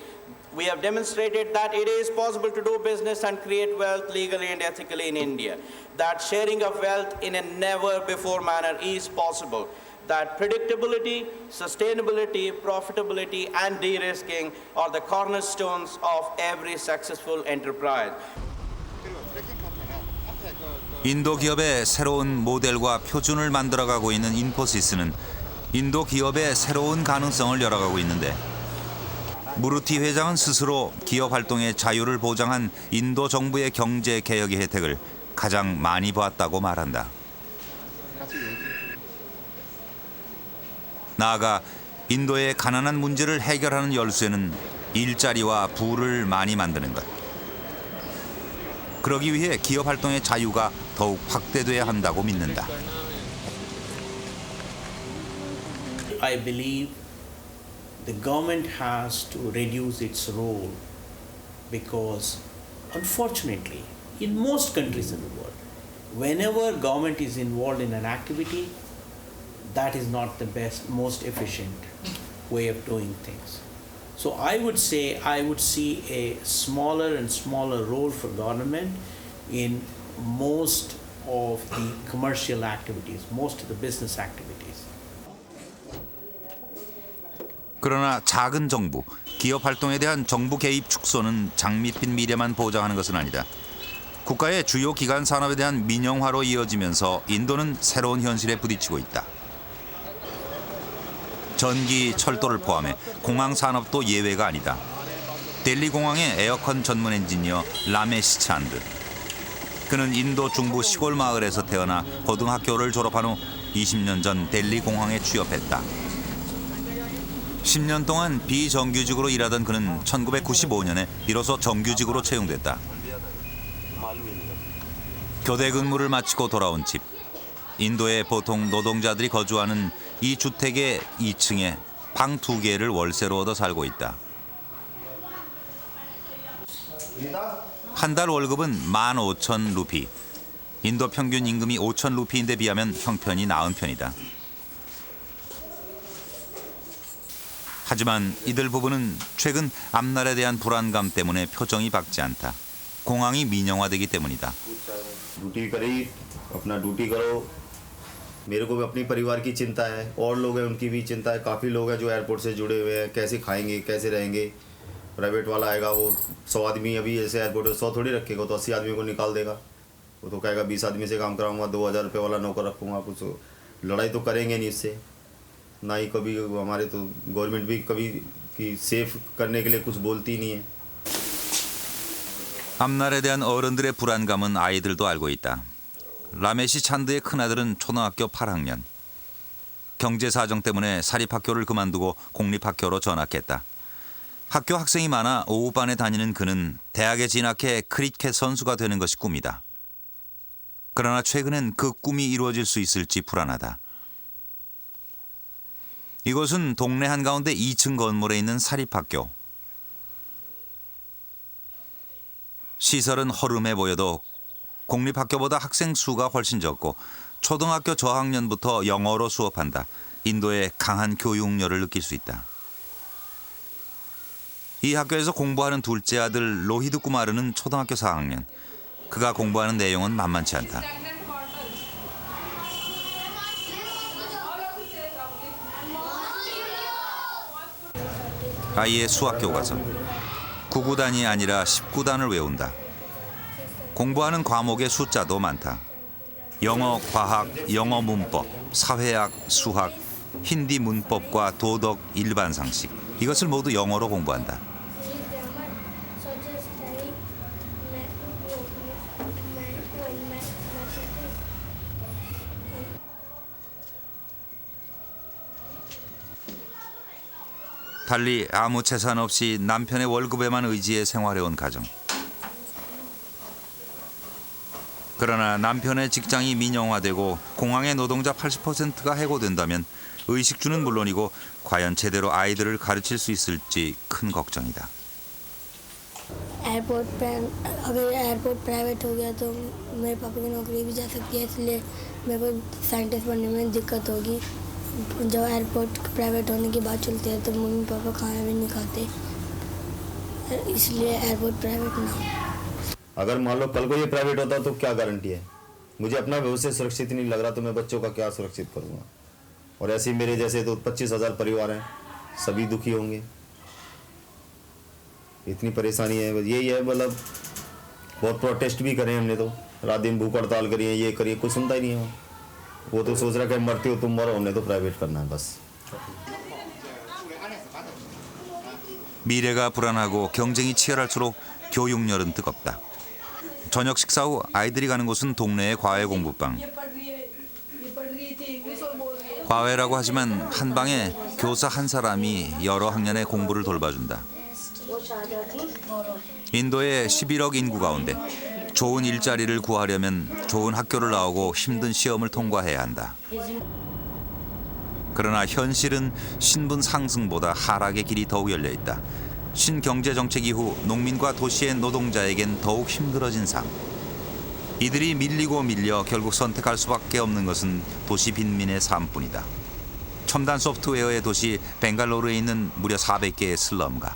We have demonstrated that it is possible to do business and create wealth legally and ethically in India. That sharing of wealth in a never-before manner is possible. That predictability, sustainability, profitability, and de-risking are the cornerstones of every successful enterprise.
인도 기업의 새로운 모델과 표준을 만들어가고 있는 인포시스는 인도 기업의 새로운 가능성을 열어가고 있는데 무르티 회장은 스스로 기업 활동의 자유를 보장한 인도 정부의 경제 개혁의 혜택을 가장 많이 보았다고 말한다. 나아가 인도의 가난한 문제를 해결하는 열쇠는 일자리와 부를 많이 만드는 것. 그러기 위해 기업 활동의 자유가 더욱 확대돼야 한다고 믿는다.
I believe the government has to reduce its role because unfortunately in most countries in the world whenever government is involved in an activity that is not the best most efficient way of doing things. So I would say I would see a smaller and smaller role for government in most of the commercial activities, most of the business activities.
그러나 작은 정부, 기업 활동에 대한 정부 개입 축소는 장밋빛 미래만 보장하는 것은 아니다. 국가의 주요 기관 산업에 대한 민영화로 이어지면서 인도는 새로운 현실에 부딪히고 있다. 전기, 철도를 포함해 공항 산업도 예외가 아니다. 델리 공항의 에어컨 전문 엔지니어 라메시 찬드. 그는 인도 중부 시골 마을에서 태어나 고등학교를 졸업한 후 20년 전 델리 공항에 취업했다. 10년 동안 비정규직으로 일하던 그는 1995년에 비로소 정규직으로 채용됐다. 교대 근무를 마치고 돌아온 집. 인도의 보통 노동자들이 거주하는 이 주택의 2층에 방 2개를 월세로 얻어 살고 있다. 한 달 월급은 15,000 루피. 인도 평균 임금이 5,000 루피인데 비하면 형편이 나은 편이다. 하지만 이들 부부는 최근 앞날에 대한 불안감 때문에 표정이 밝지 않다. 공항이 민영화되기 때문이다.
ड्यूटी करी अपना ड्यूटी करो मेरे को भी अपनी परिवार की चिंता है और लोग हैं उनकी भी चिंता है काफ़ी लोग हैं जो एयरपोर्ट से जुड़े हुए हैं कैसे खाएंगे कैसे रहेंगे प्राइवेट वाला आएगा वो 100 आदमी अभी जैसे एयरपोर्ट 100 थोड़ी रखेगा तो 80 आदमी को निकाल देगा वो तो कहेगा 20 आदमी से काम कराऊंगा 2000 रुपये वाला नौकर रखूँगा कुछ लड़ाई तो करेंगे नहीं इससे ना ही कभी हमारे तो गवर्नमेंट भी कभी कि सेफ करने के लिए कुछ बोलती नहीं है.
앞날에 대한 어른들의 불안감은 아이들도 알고 있다. 라메시 찬드의 큰아들은 초등학교 8학년. 경제 사정 때문에 사립학교를 그만두고 공립학교로 전학했다. 학교 학생이 많아 오후반에 다니는 그는 대학에 진학해 크리켓 선수가 되는 것이 꿈이다. 그러나 최근엔 그 꿈이 이루어질 수 있을지 불안하다. 이곳은 동네 한가운데 2층 건물에 있는 사립학교. 시설은 허름해 보여도 공립학교보다 학생 수가 훨씬 적고 초등학교 저학년부터 영어로 수업한다. 인도의 강한 교육열을 느낄 수 있다. 이 학교에서 공부하는 둘째 아들 로히드 쿠마르는 초등학교 4학년. 그가 공부하는 내용은 만만치 않다. 아이의 수학 교과서. 9구단이 아니라 10구단을 외운다. 공부하는 과목의 숫자도 많다. 영어, 과학, 영어 문법, 사회학, 수학, 힌디 문법과 도덕, 일반 상식. 이것을 모두 영어로 공부한다. 달리 아무 재산 없이 남편의 월급에만 의지해 생활해온 가정. 그러나 남편의 직장이 민영화되고 공항의 노동자 80%가 해고된다면 의식주는 물론이고 과연 제대로 아이들을 가르칠 수 있을지 큰 걱정이다.
अगर एयरपोर्ट प्राइवेट हो गया तो मेरे पापा की नौकरी भी जा सकती है इसलिए मेरे को साइंटिस्ट बनने में दिक्कत होगी जब एयरपोर्ट प्राइवेट होने की बात चलती है तो मम्मी पापा खाना भी नहीं खाते इसलिए एयरपोर्ट प्राइवेट ना हो।
अगर मान लो कल को ये प्राइवेट होता तो क्या गारंटी है? मुझे अपना भविष्य सुरक्षित नहीं लग रहा तो मैं बच्चों का क्या सुरक्षित करूँगा? और ऐसे ही मेरे जैसे तो 25,000 परिवार हैं, सभी दुखी होंगे। इतनी परेशानी है, यही है। मतलब बहुत प्रोटेस्ट भी करें हमने, तो रात दिन भूख हड़ताल करिए, ये करिए, कुछ सुनता ही नहीं है। वो तो सोच रहा है कि मरते हो तुम मरो, हमने तो प्राइवेट करना है बस।
미래가 불안하고 경쟁이 치열할수록 교육열은 뜨겁다. 저녁 식사 후 아이들이 가는 곳은 동네의 과외 공부방. 과외라고 하지만 한 방에 교사 한 사람이 여러 학년의 공부를 돌봐준다. 인도의 11억 인구 가운데 좋은 일자리를 구하려면 좋은 학교를 나오고 힘든 시험을 통과해야 한다. 그러나 현실은 신분 상승보다 하락의 길이 더욱 열려 있다. 신경제정책 이후 농민과 도시의 노동자에겐 더욱 힘들어진 삶. 이들이 밀리고 밀려 결국 선택할 수밖에 없는 것은 도시 빈민의 삶뿐이다. 첨단 소프트웨어의 도시 벵갈로르에 있는 무려 400개의 슬럼가.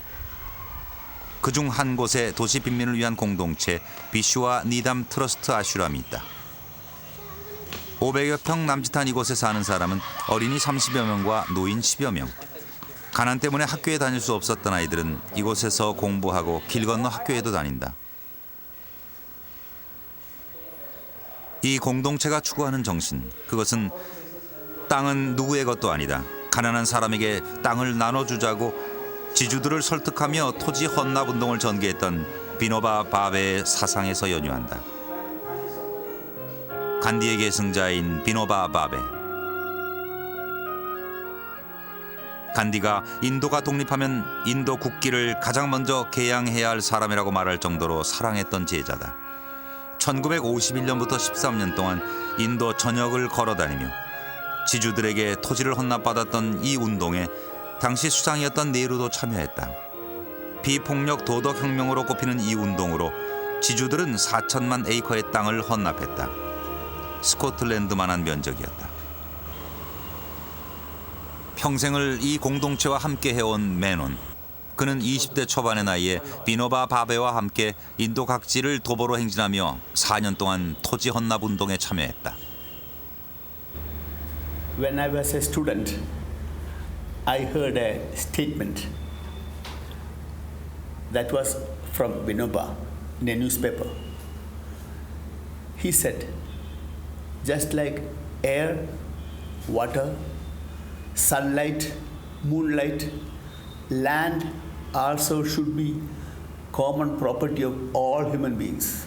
그중 한 곳에 도시 빈민을 위한 공동체 비슈와 니담 트러스트 아슈람이 있다. 500여 평 남짓한 이곳에 사는 사람은 어린이 30여 명과 노인 10여 명. 가난 때문에 학교에 다닐 수 없었던 아이들은 이곳에서 공부하고 길 건너 학교에도 다닌다. 이 공동체가 추구하는 정신, 그것은 땅은 누구의 것도 아니다. 가난한 사람에게 땅을 나눠주자고 지주들을 설득하며 토지 헌납운동을 전개했던 비노바 바베의 사상에서 연유한다. 간디의 계승자인 비노바 바베. 간디가 인도가 독립하면 인도 국기를 가장 먼저 개양해야 할 사람이라고 말할 정도로 사랑했던 제자다. 1951년부터 13년 동안 인도 전역을 걸어다니며 지주들에게 토지를 헌납받았던 이 운동에 당시 수상이었던 네루도 참여했다. 비폭력 도덕혁명으로 꼽히는 이 운동으로 지주들은 4천만 에이커의 땅을 헌납했다. 스코틀랜드만한 면적이었다. 평생을 이 공동체와 함께 해온 메논. 그는 20대 초반의 나이에 비노바 바베와 함께 인도 각지를 도보로 행진하며 4년 동안 토지 헌납 운동에 참여했다.
When I was a student, I heard a statement that was from Vinoba in a newspaper. He said, just like air, water, sunlight, moonlight, land also should be common property of all human beings.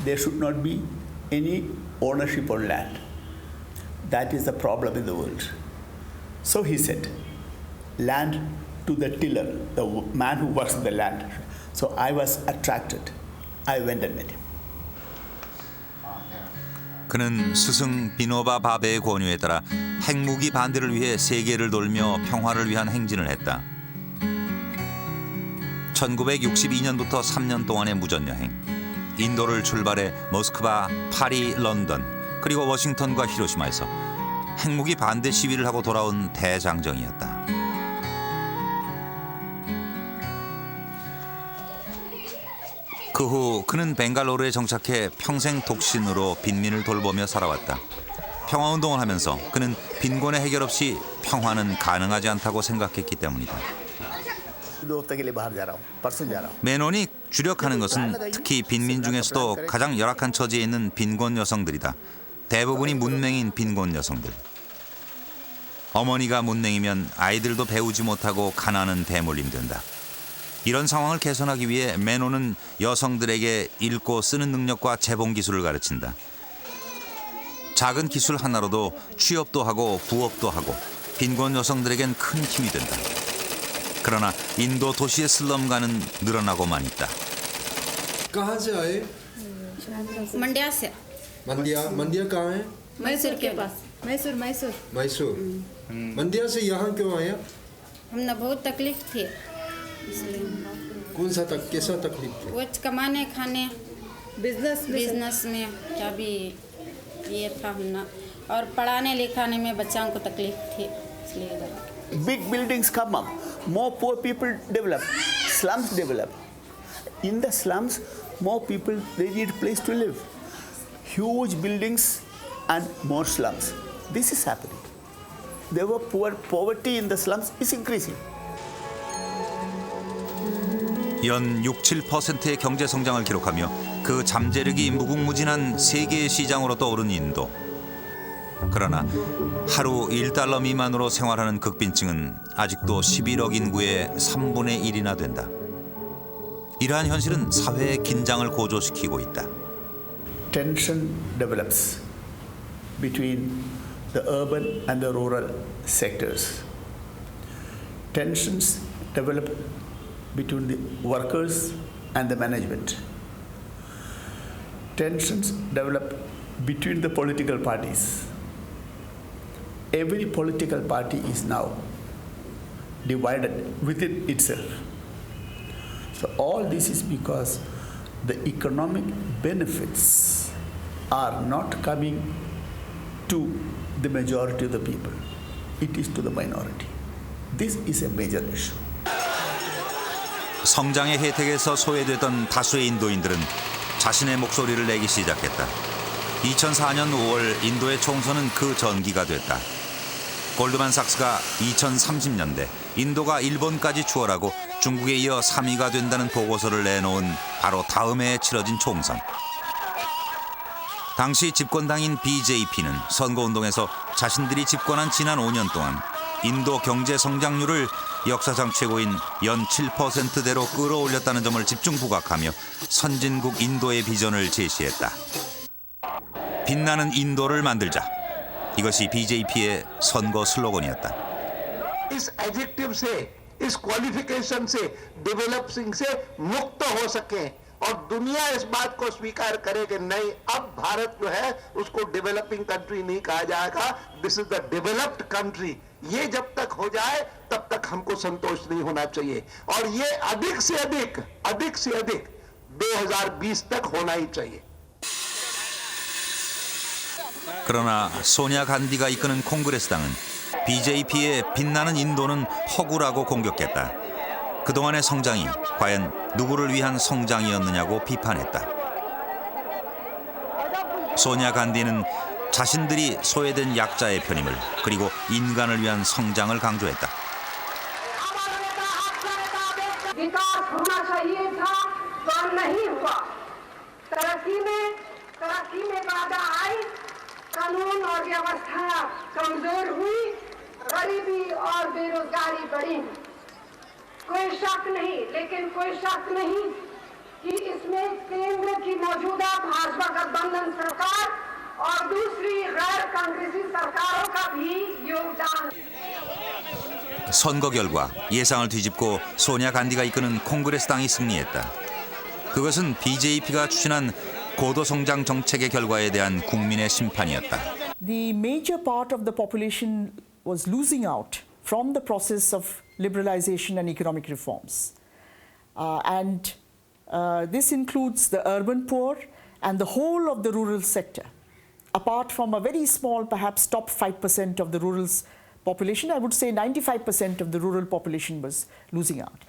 There should not be any ownership on land. That is the problem in the world. So he said, land to the tiller, the man who works in the land. So I was attracted. I went and met him.
그는 스승 비노바 바베의 권유에 따라 핵무기 반대를 위해 세계를 돌며 평화를 위한 행진을 했다. 1962년부터 3년 동안의 무전여행. 인도를 출발해 모스크바, 파리, 런던, 그리고 워싱턴과 히로시마에서 핵무기 반대 시위를 하고 돌아온 대장정이었다. 그 후 그는 벵갈로르에 정착해 평생 독신으로 빈민을 돌보며 살아왔다. 평화운동을 하면서 그는 빈곤의 해결 없이 평화는 가능하지 않다고 생각했기 때문이다. 메논이 주력하는 것은 특히 빈민 중에서도 가장 열악한 처지에 있는 빈곤 여성들이다. 대부분이 문맹인 빈곤 여성들. 어머니가 문맹이면 아이들도 배우지 못하고 가난은 대물림된다. 이런 상황을 개선하기 위해 메논은 여성들에게 읽고 쓰는 능력과 재봉 기술을 가르친다. 작은 기술 하나로도 취업도 하고 부업도 하고 빈곤 여성들에겐 큰 힘이 된다. 그러나 인도 도시의 슬럼가는 늘어나고만 있다.
कहाँ से आए?
मंडिया से।
मंडिया मंडिया कहाँ है?
मैसूर के पास। मैसूर मैसूर।
मैसूर। मंडिया से यहाँ क्यों आया?
हमने बहुत तकलीफ थी इसलिए।
कौन सा कैसा तकलीफ थी?
वो कमाने खाने बिजनेस में क्या भी ये था हमने, और पढ़ाने लिखाने में बच्चों को तकलीफ थी इसलिए।
Big buildings come up, more poor people develop. slums develop. In the slums, more people, they need a place to live. Huge buildings and more slums. This is happening. There were poverty in the slums is increasing.
연 6~7%의 경제 성장을 기록하며 그 잠재력이 무궁무진한 세계의 시장으로 떠오른 인도. 그러나 하루 1달러 미만으로 생활하는 극빈층은 아직도 11억 인구의 3분의 1이나 된다. 이러한 현실은 사회의 긴장을 고조시키고 있다.
Tension develops between the urban and the rural sectors. Tensions develop between the workers and the management. Tensions develop between the political parties. Every political party is now divided within itself. So all this is because the economic benefits are not coming to the majority of the people. It is to the minority. This is a major issue.
성장의 혜택에서 소외됐던 다수의 인도인들은 자신의 목소리를 내기 시작했다. 2004년 5월 인도의 총선은 그 전기가 됐다. 골드만삭스가 2030년대 인도가 일본까지 추월하고 중국에 이어 3위가 된다는 보고서를 내놓은 바로 다음 해에 치러진 총선. 당시 집권당인 BJP는 선거운동에서 자신들이 집권한 지난 5년 동안 인도 경제 성장률을 역사상 최고인 연 7%대로 끌어올렸다는 점을 집중 부각하며 선진국 인도의 비전을 제시했다. 빛나는 인도를 만들자. 이것이 BJP의 선거 슬로건이었다.
इस एडजेक्टिव से, इस क्वालिफिकेशन से, डेवलपिंग से मुक्त हो सके और दुनिया इस बात को स्वीकार करे कि नहीं, अब भारत जो है उसको डेवलपिंग कंट्री नहीं कहा जाएगा, this is the developed country. ये जब तक हो जाए तब तक हमको संतोष नहीं होना चाहिए और ये अधिक से अधिक 2020 तक होना ही चाहिए.
그러나 소냐 간디가 이끄는 콩그레스당은 BJP의 빛나는 인도는 허구라고 공격했다. 그동안의 성장이 과연 누구를 위한 성장이었느냐고 비판했다. 소냐 간디는 자신들이 소외된 약자의 편임을 그리고 인간을 위한 성장을 강조했다.
कानून और व्यवस्था कमजोर हुई, गरीबी और बेरोजगारी बढ़ी. कोई शक नहीं, लेकिन कोई शक नहीं कि इसमें केंद्र की मौजूदा भाजपा गठबंधन सरकार और दूसरी गैर कांग्रेसी सरकारों का भी योगदान.
선거 결과 예상을 뒤집고 소냐 간디가 이끄는 콩그레스당이 승리했다. 그것은 BJP가 추진한 고도성장 정책의 결과에 대한 국민의 심판이었다.
The major part of the population was losing out from the process of liberalization and economic reforms. This includes the urban poor and the whole of the rural sector. Apart from a very small, perhaps top 5% of the rural population, I would say 95% of the rural population was losing out.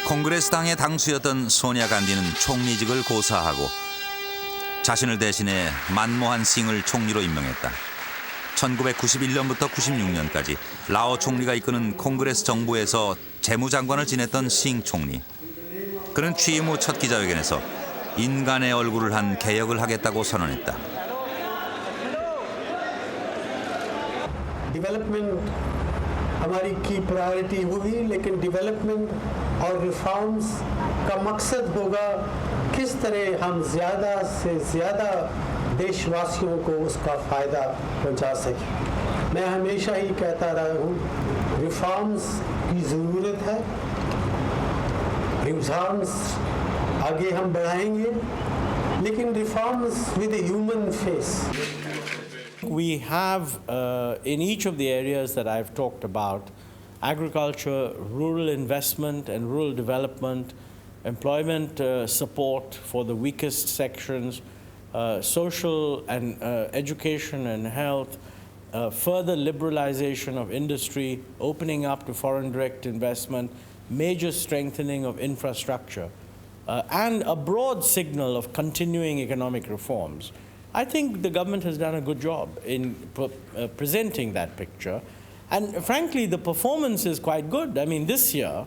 콩그레스당의 당수였던 소냐 간디는 총리직을 고사하고 자신을 대신해 만모한 싱을 총리로 임명했다. 1991년부터 96년까지 라오 총리가 이끄는 콩그레스 정부에서 재무장관을 지냈던 싱 총리. 그는 취임 후 첫 기자회견에서 인간의 얼굴을 한 개혁을 하겠다고 선언했다.
डेवलपमेंट हमारी की प्रायोरिटी होगी, लेकिन डेवलपमेंट और रिफॉर्म्स का मकसद होगा किस तरह हम ज़्यादा से ज़्यादा देशवासियों को उसका फ़ायदा पहुंचा सकें. मैं हमेशा ही कहता रहा हूँ, रिफॉर्म्स की ज़रूरत है. रिफॉर्म्स आगे हम बढ़ाएंगे, लेकिन reforms with a human face.
We have, in each of the areas that I've talked about, agriculture, rural investment and rural development, employment support for the weakest sections, social and education and health, further liberalization of industry, opening up to foreign direct investment, major strengthening of infrastructure, and a broad signal of continuing economic reforms, I think the government has done a good job in presenting that picture. And frankly, the performance is quite good. I mean, this year,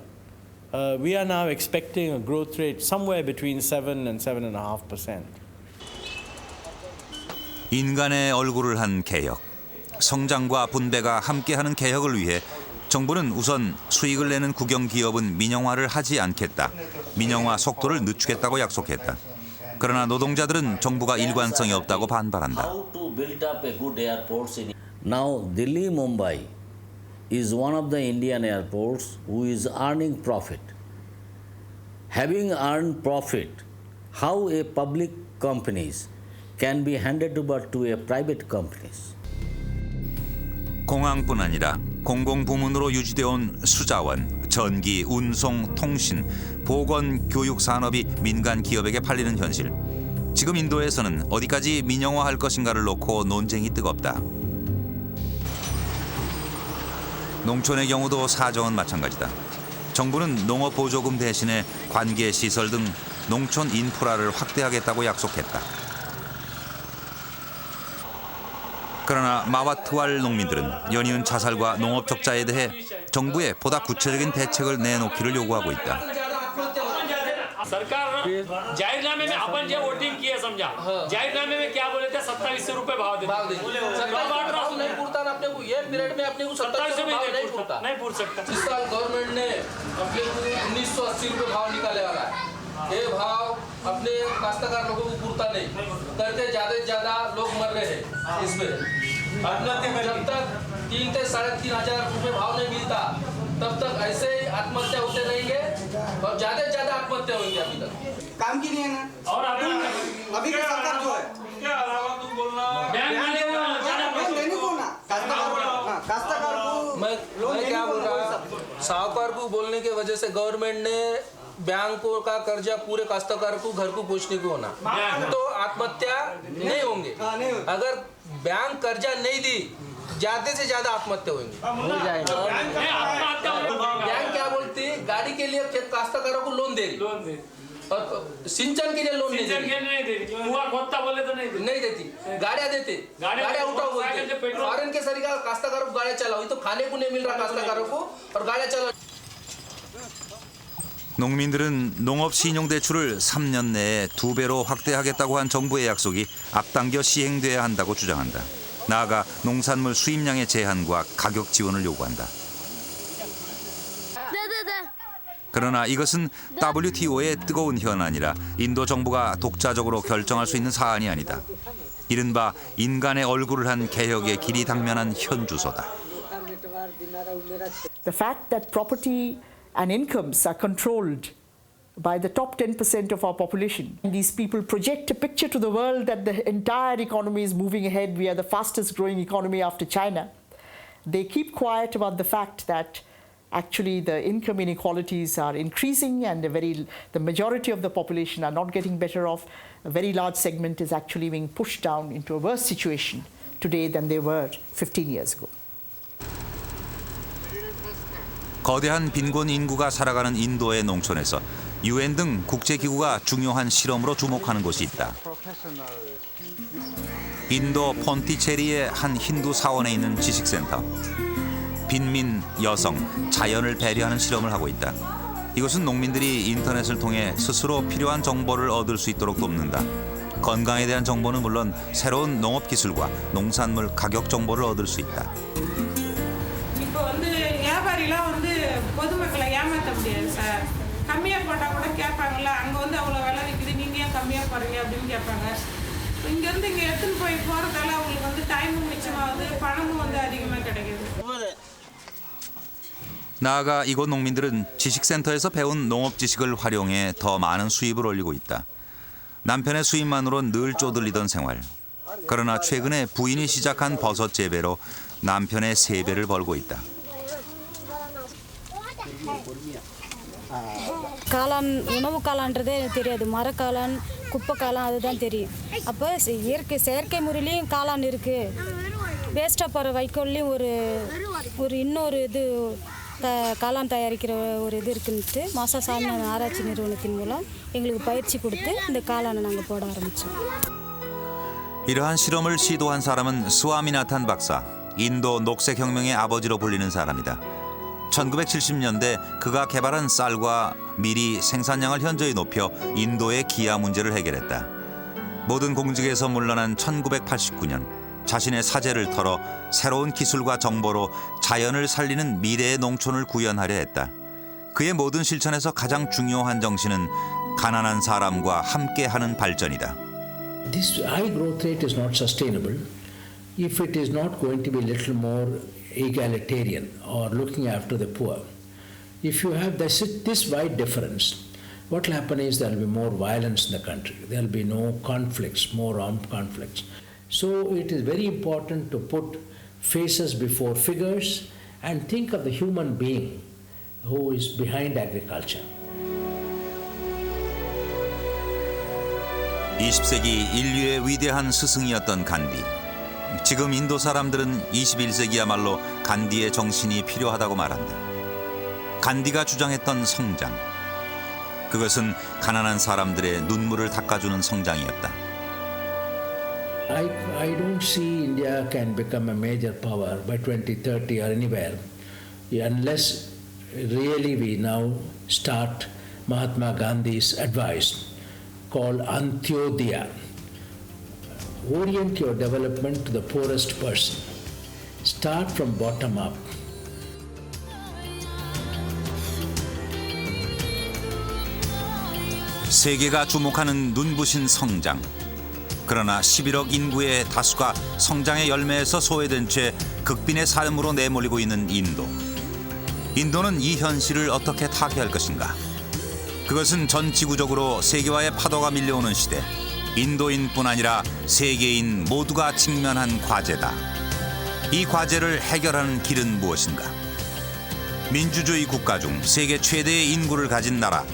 we are now expecting a growth rate somewhere between 7 and 7.5%.
인간의 얼굴을 한 개혁. 성장과 분배가 함께하는 개혁을 위해 정부는 우선 수익을 내는 국영 기업은 민영화를 하지 않겠다. 민영화 속도를 늦추겠다고 약속했다. 그러나 노동자들은 정부가 일관성이 없다고 반발한다.
Now Delhi Mumbai is one of the Indian airports who is earning profit. Having earned profit, how a public companies can be handed over to a private companies?
공항뿐 아니라 공공부문으로 유지되어 온 수자원, 전기, 운송, 통신, 보건, 교육 산업이 민간 기업에게 팔리는 현실. 지금 인도에서는 어디까지 민영화할 것인가를 놓고 논쟁이 뜨겁다. 농촌의 경우도 사정은 마찬가지다. 정부는 농업보조금 대신에 관계시설 등 농촌 인프라를 확대하겠다고 약속했다. 그러나 마와트왈 농민들은 연이은 자살과 농업 적자에 대해 정부에 보다 구체적인 대책을 내놓기를 요구하고 있다.
सरकार जाहिरनामे में अपन जो वोटिंग किए समझा जाहिरनामे में क्या बोले थे 2700 रुपए भाव देते
नहीं पूरता अपने को ये पीरियड में अपने को 2700 भाव नहीं पूरता
नहीं पूर सकता।
इस साल गवर्नमेंट ने अपने को 1980 रुपए भाव निकाले वाला है। ये भाव अपने काश्तकार लोगों को पूरता नहीं करके ज्यादा से ज्यादा लोग मर रहे हैं इसमें। जब तक 3 से 3,500 रुपए भाव नहीं मिलता तब तक ऐसे ही आत्महत्या होते रहेंगे और ज्यादा से ज्यादा आत्महत्या होंगी अभी तक। काम की नहीं है ना और अभी की सरकार जो है उसके अलावा तू बोलना काश्तकार को मैं क्या बोल रहा साहूकार को बोलने की वजह से गवर्नमेंट ने बैंकों का कर्जा पूरे काश्तकार को घर को पूछने को होना तो आत्महत्या नहीं होंगे। अगर बैंक कर्जा नहीं दी ज्यादा से ज्यादा आत्महत्या होंगी। बैंक क्या बोलती गाड़ी के लिए काश्तकारों को लोन दे रही और सिंचन के लिए लोन नहीं दे रही।
कुआं खोदता बोले तो
नहीं देती गाड़ियां देते गाड़ियां उठाओ बोलते फॉरेन के सरिका काश्तकारों को गाड़ियां चलाओ तो खाने को नहीं मिल रहा काश्तकारों को और गाड़ियां चलाओ।
농민들은 농업 신용대출을 3년 내에 2배로 확대하겠다고 한 정부의 약속이 앞당겨 시행돼야 한다고 주장한다. 나아가 농산물 수입량의 제한과 가격 지원을 요구한다. 그러나 이것은 WTO의 뜨거운 현안이라 인도 정부가 독자적으로 결정할 수 있는 사안이 아니다. 이른바 인간의 얼굴을 한 개혁의 길이 당면한 현주소다.
The fact that property and incomes are controlled by the top 10% of our population. These people project a picture to the world that the entire economy is moving ahead. We are the fastest growing economy after China. They keep quiet about the fact that actually the income inequalities are increasing and the majority of the population are not getting better off. A very large segment is actually being pushed down into a worse situation today than they were 15 years ago.
거대한 빈곤 인구가 살아가는 인도의 농촌에서 UN 등 국제기구가 중요한 실험으로 주목하는 곳이 있다. 인도 폰티체리의 한 힌두 사원에 있는 지식센터. 빈민, 여성, 자연을 배려하는 실험을 하고 있다. 이곳은 농민들이 인터넷을 통해 스스로 필요한 정보를 얻을 수 있도록 돕는다. 건강에 대한 정보는 물론 새로운 농업 기술과 농산물 가격 정보를 얻을 수 있다.
வியாபாரிலாம் பொதுமக்களை ஏமாற்ற முடியாது சார். கம்மியாக போட்டால் கூட கேட்பாங்கல்ல, அங்கே அவ்வளோ விலை விற்குது, நீங்கள் ஏன் கம்மியாக போகிறீங்க அப்படின்னு கேட்பாங்க. இங்கேருந்து இங்கே எடுத்துன்னு போகிறதால அவங்களுக்கு டைமும் மிச்சமாகுது, பணமும் அதிகமாக கிடைக்குது.
나아가 이곳 농민들은 지식센터에서 배운 농업 지식을 활용해 더 많은 수입을 올리고 있다. 남편의 수입만으로 늘 쪼들리던 생활. 그러나 최근에 부인이 시작한 버섯 재배로 남편의 3배를 벌고 있다.
காளான் உணவு காளான்றதே தெரியாது, மரக்காளான் குப்பை காளான் அதுதான் தெரியும். அப்போ செயற்கை முறையிலையும் காளான் இருக்குது, வேஸ்ட்டாக போகிற வைக்கோல்லையும் ஒரு இன்னொரு இது காளான் தயாரிக்கிற ஒரு இது இருக்குன்ட்டு மாசா சாமி ஆராய்ச்சி நிறுவனத்தின் மூலம் எங்களுக்கு பயிற்சி கொடுத்து இந்த காளானை நாங்கள் போட ஆரம்பித்தோம்.
이러한 실험을 시도한 사람은 스와미나탄 박사, 인도 녹색혁명의 아버지로 불리는 사람이다. 1970년대 그가 개발한 쌀과 밀이 생산량을 현저히 높여 인도의 기아 문제를 해결했다. 모든 공직에서 물러난 1989년 자신의 사재를 털어 새로운 기술과 정보로 자연을 살리는 미래의 농촌을 구현하려 했다. 그의 모든 실천에서 가장 중요한 정신은 가난한 사람과 함께하는 발전이다.
This high growth rate is not sustainable if it is not going to be a little more egalitarian or looking after the poor. If you have this wide difference, what will happen is there will be more violence in the country. There will be no conflicts, more armed conflicts. So it is very important to put faces before figures and think of the human being who is behind agriculture.
20세기 인류의 위대한 스승이었던 간디. 지금 인도 사람들은 21세기야말로 간디의 정신이 필요하다고 말한다. 간디가 주장했던 성장. 그것은 가난한 사람들의 눈물을 닦아주는 성장이었다.
I don't see India can become a major power by 2030 or anywhere unless really we now start Mahatma Gandhi's advice called Antyodaya. Orient your development to the poorest person. Start from bottom up.
세계가 주목하는 눈부신 성장. 그러나 11억 인구의 다수가 성장의 열매에서 소외된 채 극빈의 삶으로 내몰리고 있는 인도. 인도는 이 현실을 어떻게 타개할 것인가? 그것은 전 지구적으로 세계화의 파도가 밀려오는 시대. 인도인뿐 아니라 세계인 모두가 직면한 과제다. 이 과제를 해결하는 길은 무엇인가? 민주주의 국가 중 세계 최대의 인구를 가진 나라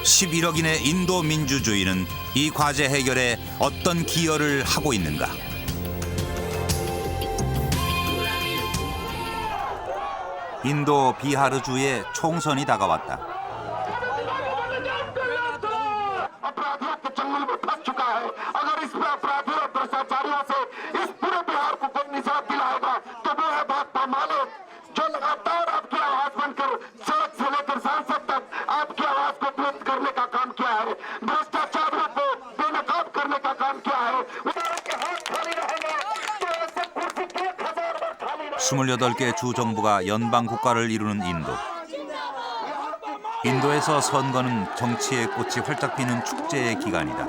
11억인의 인도 민주주의는 이 과제 해결에 어떤 기여를 하고 있는가? 인도 비하르주의 총선이 다가왔다. 스물여덟 개 주 정부가 연방 국가를 이루는 인도. 인도에서 선거는 정치의 꽃이 활짝 피는 축제의 기간이다.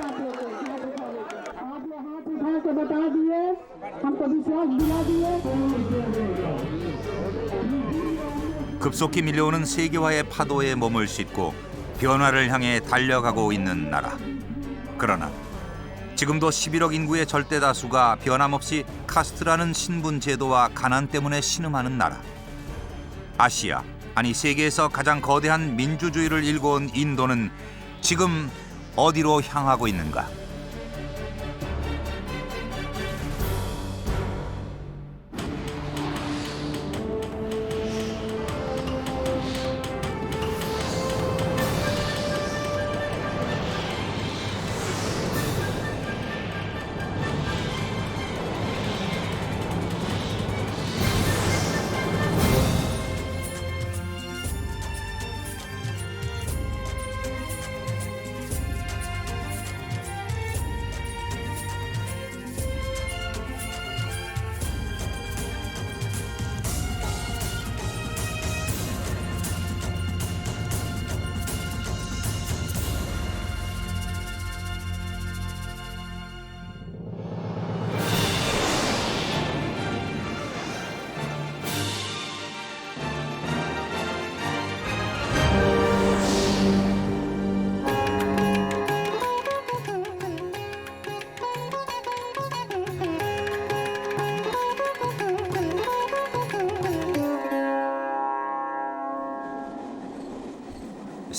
급속히 밀려오는 세계화의 파도에 몸을 싣고 변화를 향해 달려가고 있는 나라. 그러나 지금도 11억 인구의 절대 다수가 변함없이 카스트라는 신분 제도와 가난 때문에 신음하는 나라. 아시아, 아니 세계에서 가장 거대한 민주주의를 일궈온 인도는 지금 어디로 향하고 있는가?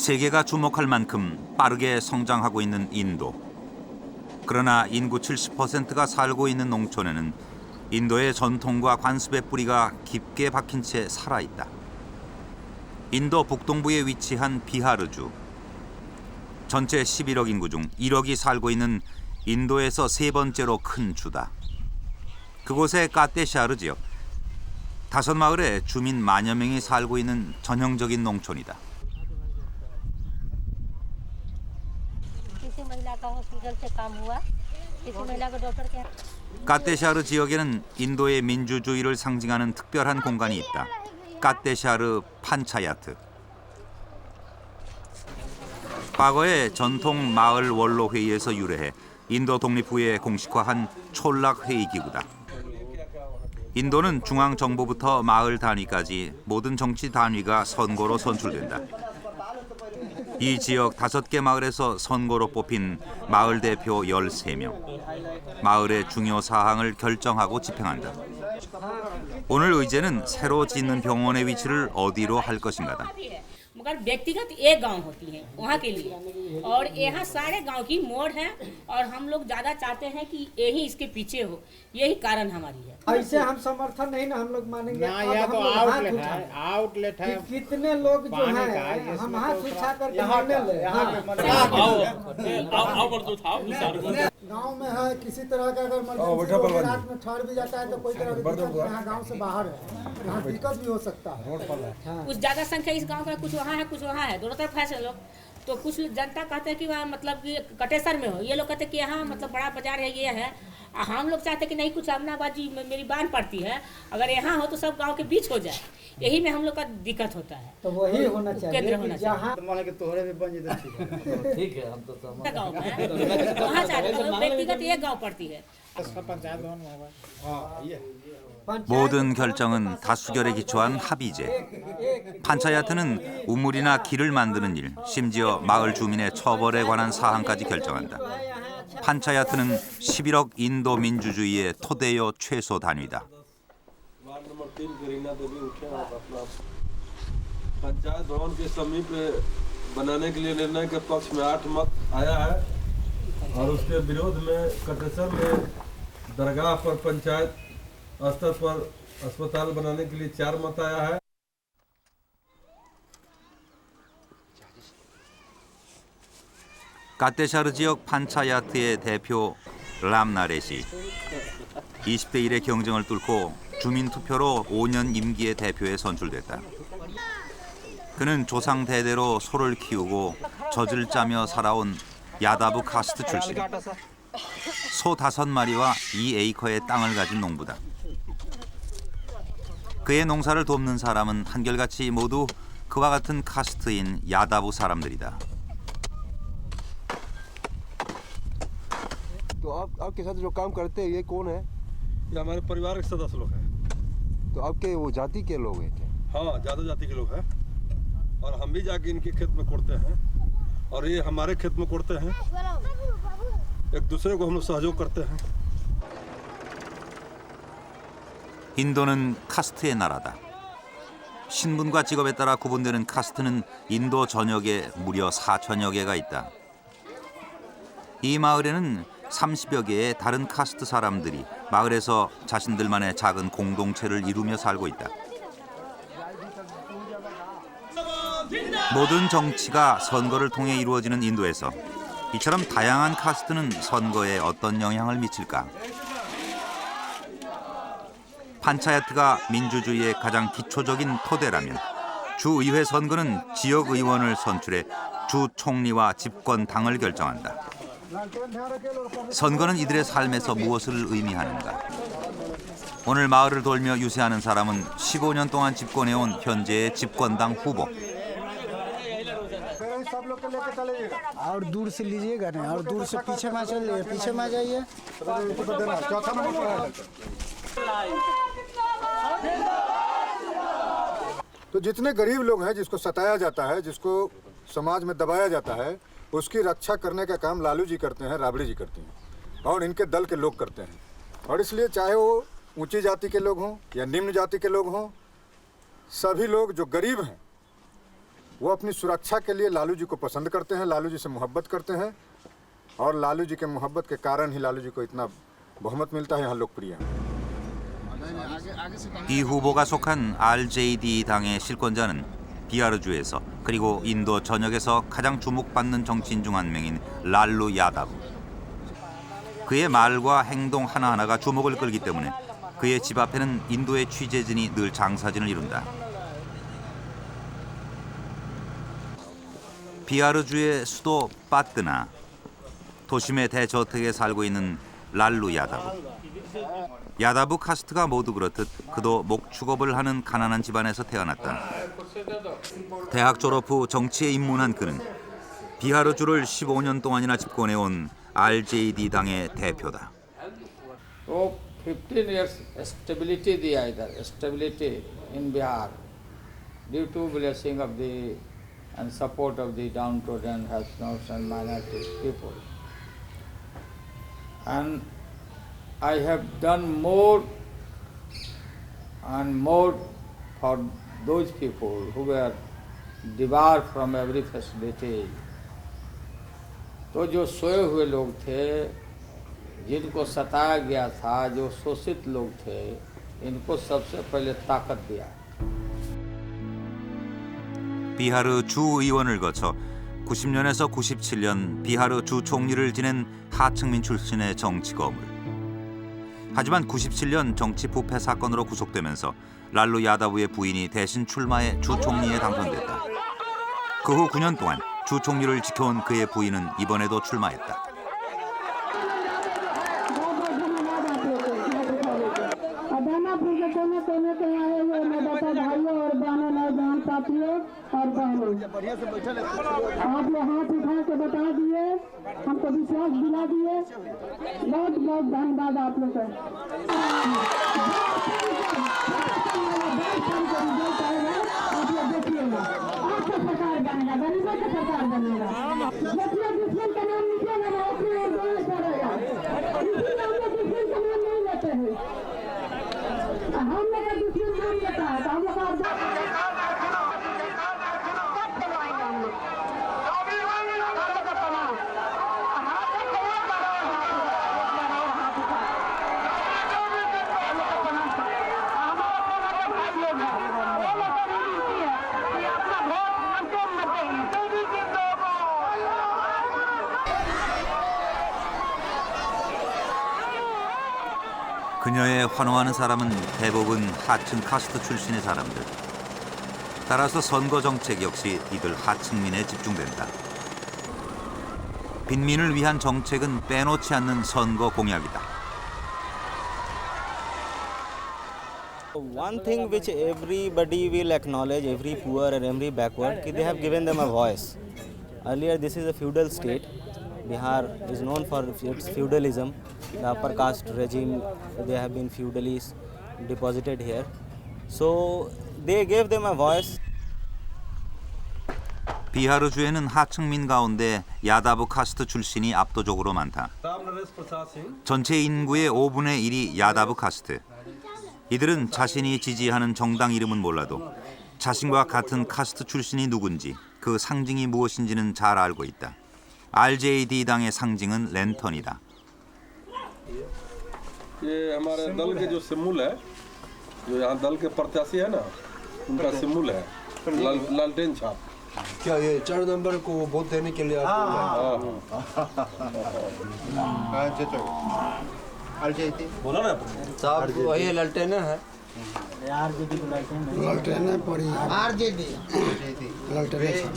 세계가 주목할 만큼 빠르게 성장하고 있는 인도. 그러나 인구 70%가 살고 있는 농촌에는 인도의 전통과 관습의 뿌리가 깊게 박힌 채 살아있다. 인도 북동부에 위치한 비하르주. 전체 11억 인구 중 1억이 살고 있는 인도에서 세 번째로 큰 주다. 그곳의 까테샤르 지역. 5마을에 주민 만여 명이 살고 있는 전형적인 농촌이다. 까테샤르 지역에는 인도의 민주주의를 상징하는 특별한 공간이 있다. 까테샤르 판차야트. 과거의 전통 마을 원로 회의에서 유래해 인도 독립 후에 공식화한 촐락 회의 기구다. 인도는 중앙 정부부터 마을 단위까지 모든 정치 단위가 선거로 선출된다. 이 지역 5개 마을에서 선거로 뽑힌 마을 대표 13명. 마을의 중요 사항을 결정하고 집행한다. 오늘 의제는 새로 짓는 병원의 위치를 어디로 할 것인가다.
मगर व्यक्तिगत एक गांव होती है वहाँ के लिए और यहाँ सारे गांव की मोड़ है और हम लोग ज़्यादा चाहते हैं कि यही इसके पीछे हो यही कारण हमारी है
ऐसे हम समर्थन नहीं ना हम लोग मानेंगे
ना यह तो आउटलेट है
कितने लोग जो है हम हाथ उठा करके माने ले गांव में है किसी तरह का अगर रात में ठहर भी जाता है तो कोई तरह की दिक्कत यहाँ गांव से बाहर है यहाँ दिक्कत भी हो सकता है
कुछ ज़्यादा संख्या इस गांव का कुछ वहाँ है कुछ वहाँ है दोनों तरफ है लोग तो कुछ जनता कहते हैं कि वहाँ मतलब कि कटेसर में हो ये लोग कहते हैं कि यहाँ मतलब बड़ा बाजार है ये है हम लोग चाहते हैं कि नहीं कुछ अमनाबाजी मेरी बांध पड़ती है अगर यहाँ हो तो सब गांव के बीच हो जाए यही में हम लोग का दिक्कत होता है
तो वही होना चाहिए
केंद्र होना चाहिए
ठीक है हम तो
गाँव में वहाँ चाहते हैं व्यक्तिगत एक गाँव पड़ती है
모든 결정은 다수결에 기초한 합의제. 판차야트는 우물이나 길을 만드는 일, 심지어 마을 주민의 처벌에 관한 사항까지 결정한다. 판차야트는 11억 인도 민주주의의 토대요 최소 단위다.
पंचायत भवन के समीप बनाने के लिए निर्णय के पक्ष में 8 मत आया है और उसके विरोध में कटेसर में दरगाह पर पंचायत स्तर पर अस्पताल बनाने के लिए 4 मत आया है।
까테샤르 지역 판차야트의 대표 람나레시. 20대 1의 경쟁을 뚫고 주민 투표로 5년 임기의 대표에 선출됐다. 그는 조상 대대로 소를 키우고 젖을 짜며 살아온 야다부 카스트 출신. 소 5마리와 2에이커의 땅을 가진 농부다. 그의 농사를 돕는 사람은 한결같이 모두 그와 같은 카스트인 야다부 사람들이다.
तो आपके साथ जो काम करते हैं ये कौन है?
ये हमारे परिवार के सदस्य लोग हैं।
तो आपके वो जाति के लोग हैं क्या?
हाँ, ज़्यादा जाति के लोग हैं और हम भी जाके इनके खेत में कोड़ते हैं और ये हमारे खेत में कोड़ते हैं। एक दूसरे को हम लोग सहयोग करते हैं।
인도는 카스트의 나라다. 신분과 직업에 따라 구분되는 카스트는 인도 전역에 무려 4천여 개가 있다. 이 마을에는 30여 개의 다른 카스트 사람들이 마을에서 자신들만의 작은 공동체를 이루며 살고 있다. 모든 정치가 선거를 통해 이루어지는 인도에서 이처럼 다양한 카스트는 선거에 어떤 영향을 미칠까? 판차야트가 민주주의의 가장 기초적인 토대라면 주의회 선거는 지역 의원을 선출해 주 총리와 집권당을 결정한다. 선거는 이들의 삶에서 무엇을 의미하는가? 오늘 마을을 돌며 유세하는 사람은 15년 동안 집권해온 현재의 집권당 후보.
और दूर से लीजिएगा ना और दूर से पीछे में चलिए पीछे में जाइए
तो जितने गरीब लोग हैं जिसको सताया जाता है जिसको समाज में दबाया जाता है उसकी रक्षा करने का काम लालू जी करते हैं, राबड़ी जी करती हैं और इनके दल के लोग करते हैं। और इसलिए चाहे वो ऊंची जाति के लोग हों या निम्न जाति के लोग हों, सभी लोग जो गरीब हैं वो अपनी सुरक्षा के लिए लालू जी को पसंद करते हैं, लालू जी से मोहब्बत करते हैं और लालू जी के मोहब्बत के कारण ही लालू जी को इतना बहुमत मिलता है, यहाँ लोकप्रिय है।
이 후보가 속한 RJD 당의 실권자는 비하르주에서 그리고 인도 전역에서 가장 주목받는 정치인 중 한 명인 랄루 야다브. 그의 말과 행동 하나하나가 주목을 끌기 때문에 그의 집 앞에는 인도의 취재진이 늘 장사진을 이룬다. 비하르주의 수도 빠뜨나 도심의 대저택에 살고 있는 랄루 야다브. 야다브 카스트가 모두 그렇듯 그도 목축업을 하는 가난한 집안에서 태어났다. 대학 졸업 후 정치에 입문한 그는 비하르주를 15년 동안이나 집권해온 RJD 당의 대표다.
15 years stability दिया इधर stability in Bihar due to blessing of the and support of the downtrodden helpless and minority people. And I have done more and more for those people who were debarred from every facility. तो जो सोए हुए लोग थे, जिनको सताया गया था, जो शोषित लोग थे, इनको सबसे पहले ताकत दिया.
비하르 주의원을 거쳐 90년에서 97년 비하르 주 총리를 지낸 하층민 출신의 정치 거물. 하지만 97년 정치 부패 사건으로 구속되면서 랄루 야다브의 부인이 대신 출마해 주 총리에 당선됐다. 그 후 9년 동안 주 총리를 지켜온 그의 부인은 이번에도 출마했다.
आपने हाथ उठा के बता दिए, हमको विश्वास दिला दिए, बहुत बहुत धन्यवाद आप लोग का. आप लोग देखिएगा, आपका सरकार बनेगा, गरीबों का सरकार बनेगा. जितना दुश्मन का नाम निकलेगा ना अपने आंदोलन करेगा. इसीलिए हम लोग दुश्मन का नाम नहीं लेते हैं. हम लोग का दुश्मन नाम लेता है तो हम लोग
그녀의 환호하는 사람은 대부분 하층 카스트 출신의 사람들. 따라서 선거 정책 역시 이들 하층민에 집중된다. 빈민을 위한 정책은 빼놓지 않는 선거 공약이다.
One thing which everybody will acknowledge, every poor and every backward, they have given them a voice. Earlier, this is a feudal state. Bihar is known for its feudalism. The upper caste regime, they have been feudally deposited here. So they gave them a voice.
비하르주에는 하층민 가운데 야다브 카스트 출신이 압도적으로 많다. 전체 인구의 5분의 1이 야다브 카스트. 이들은 자신이 지지하는 정당 이름은 몰라도 자신과 같은 카스트 출신이 누군지 그 상징이 무엇인지는 잘 알고 있다. RJD 당의 상징은 랜턴이다.
ये हमारे दल के जो सिम्बल है, जो यहाँ दल के प्रत्याशी है ना, उनका सिम्बल है लालटेन छाप.
क्या ये 4 नंबर को वोट देने के लिए बोला ना साहब वही लालटेन है.
लालटेन पड़ी
आरजेडी लालटेन.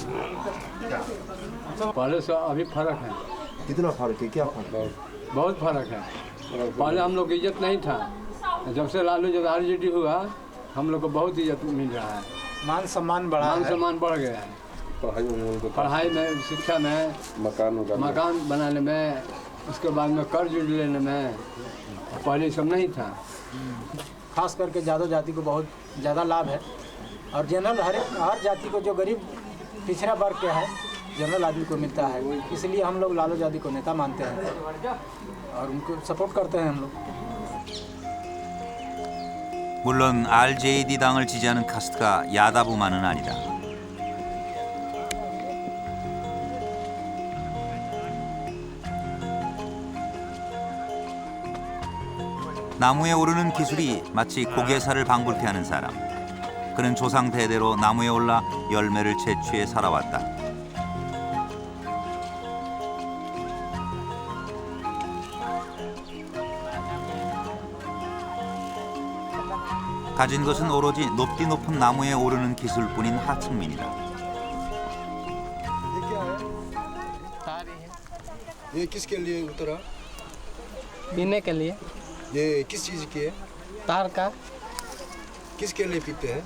पहले से अभी फर्क है.
कितना फर्क है? क्या फर्क है?
बहुत फर्क है. पहले हम लोग की इज्जत नहीं था. जब से लालू जब आरजेडी हुआ, हम लोग को बहुत इज्जत मिल रहा है.
मान सम्मान बढ़ा.
मान सम्मान बढ़ गया है. पढ़ाई में, शिक्षा में, मकान बनाने में, उसके बाद में कर्ज लेने में, पहले सब नहीं था.
खास करके यादव जाति को बहुत ज़्यादा लाभ है और जनरल हर जाति को जो गरीब पिछड़ा वर्ग के है जनरल आदमी को मिलता है. इसलिए हम लोग लालू यादव को नेता मानते हैं और उनको सपोर्ट करते हैं हम लोग.
물론 RJD 당을 지지하는 카스트가 야다브만은 아니다. 나무에 오르는 기술이 마치 고개살을 방불케 하는 사람. 그는 조상 대대로 나무에 올라 열매를 채취해 살아왔다. 가진 것은 오로지 높디 높은 나무에 오르는 기술뿐인 하층민이다.
ये किसके लिए उतरा?
पीने के लिए।
ये किस चीज़ की है?
तार का।
किसके लिए पीते हैं?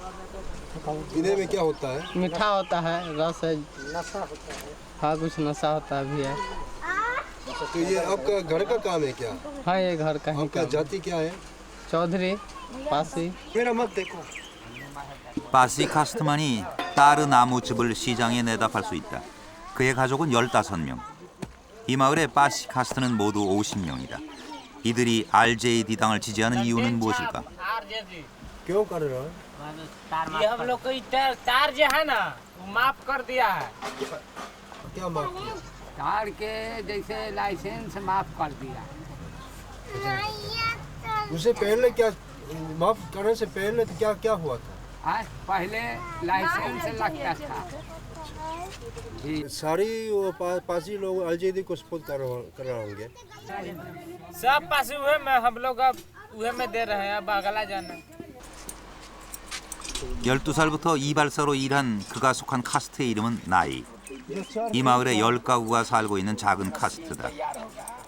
पीने में क्या होता है?
मीठा होता है, रस है।
नशा होता है।
हाँ, कुछ नशा होता भी है।
तो ये आपका घर का काम है क्या?
हाँ, ये घर का ही
आपका
काम।
जाति क्या है?
चौधरी पासी।
मेरा मत देखो।
바시 카스트만이 따르 나무즙을 시장에 내다 팔 수 있다. 그의 가족은 15명. 이 마을의 바시 카스트는 모두 50명이다. 이들이 RJD 당을 지지하는 이유는 무엇일까?
क्यों कर रहे हो?
ये हम लोग को तार जो है ना, वो माफ कर दिया है।
क्या माफ किया?
तार के जैसे लाइसेंस माफ कर दिया।
उससे पहले क्या माफ करने से पहले तो क्या क्या हुआ था?
आज पहले लाइसेंस लगता था।
सारी वो पासी लोग RJD को सपोर्ट कर रहे होंगे।
सब पास हुए में हम लोग अब उहे में दे रहे हैं, अब अगला जाना।
12살부터 이발사로 일한 그가 속한 카스트의 이름은 나이. 이 마을에 10가구가 살고 있는 작은 카스트다.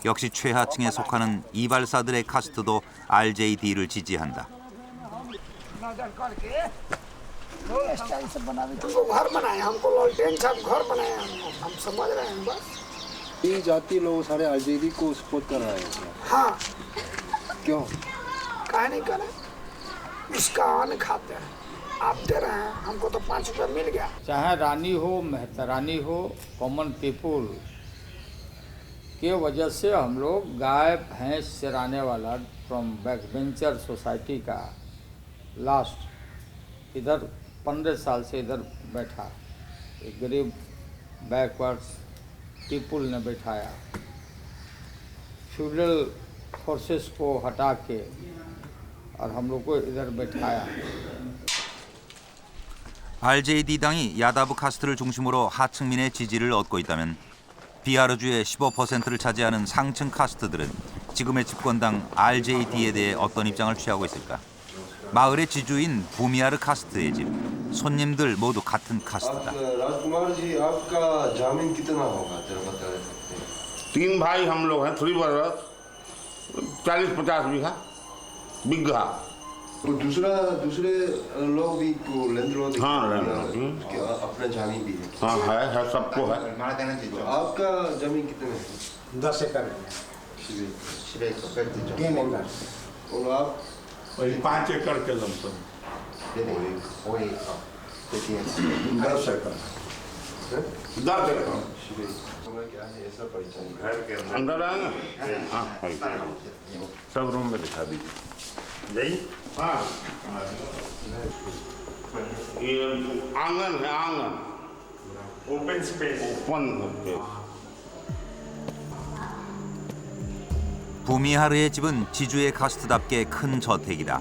역시 최하층에 속하는 이발사들의 카스트도 RJD를 지지한다.
हमको घर बनाया, हमको लॉल्टेन साहब घर बनाया, हम समझ रहे हैं बस।
ये जाति लोग सारे RJD को सपोर्ट कर रहे हैं।
हाँ,
क्यों?
काहे नहीं करें? इसका अन्न खाते हैं, आप दे रहे हैं, हमको तो 5 रुपये मिल गया।
चाहे रानी हो, मेहतरानी हो, कॉमन पीपुल के वजह से हम लोग गाय भैंस चराने वाला फ्रॉम बैकबेंचर सोसाइटी का लास्ट इधर 15 साल से इधर बैठा, एक गरीब बैकवर्ड्स पीपुल ने बैठाया, फ्यूडल फोर्सेस को हटा के और हम लोग को इधर बैठाया।
RJD당이 야다부 카스트를 중심으로 하층민의 지지를 얻고 있다면 비하르주의 15%를 차지하는 상층 카스트들은 지금의 집권당 RJD에 대해 어떤 입장을 취하고 있을까? 마을의 지주인 부미하르 카스트의 집. 손님들 모두 같은 카스트다.
राजकुमार जी, आपका जमीन कितना होगा? जरा बता सकते हैं?
3 भाई हम लोग हैं, 3 बरस, 40-50 बीघा।
तो दूसरे लोग भी लैंडलॉर्ड?
हाँ,
अपना जमीन भी है?
हाँ, है, सबको है।
आपका जमीन कितने में है?
10 एकड़। 3 एकड़।
और आप?
5 एकड़ के लमसम।
10 एकड़।
10 एकड़।
क्या है ऐसा परिचय?
घर के अंदर आएगा? हाँ, सब रूम में दिखा दीजिए। यही? हाँ, ये आंगन है, आंगन। Open space. Open space.
부미하르의 집은 지주의 카스트답게 큰 저택이다.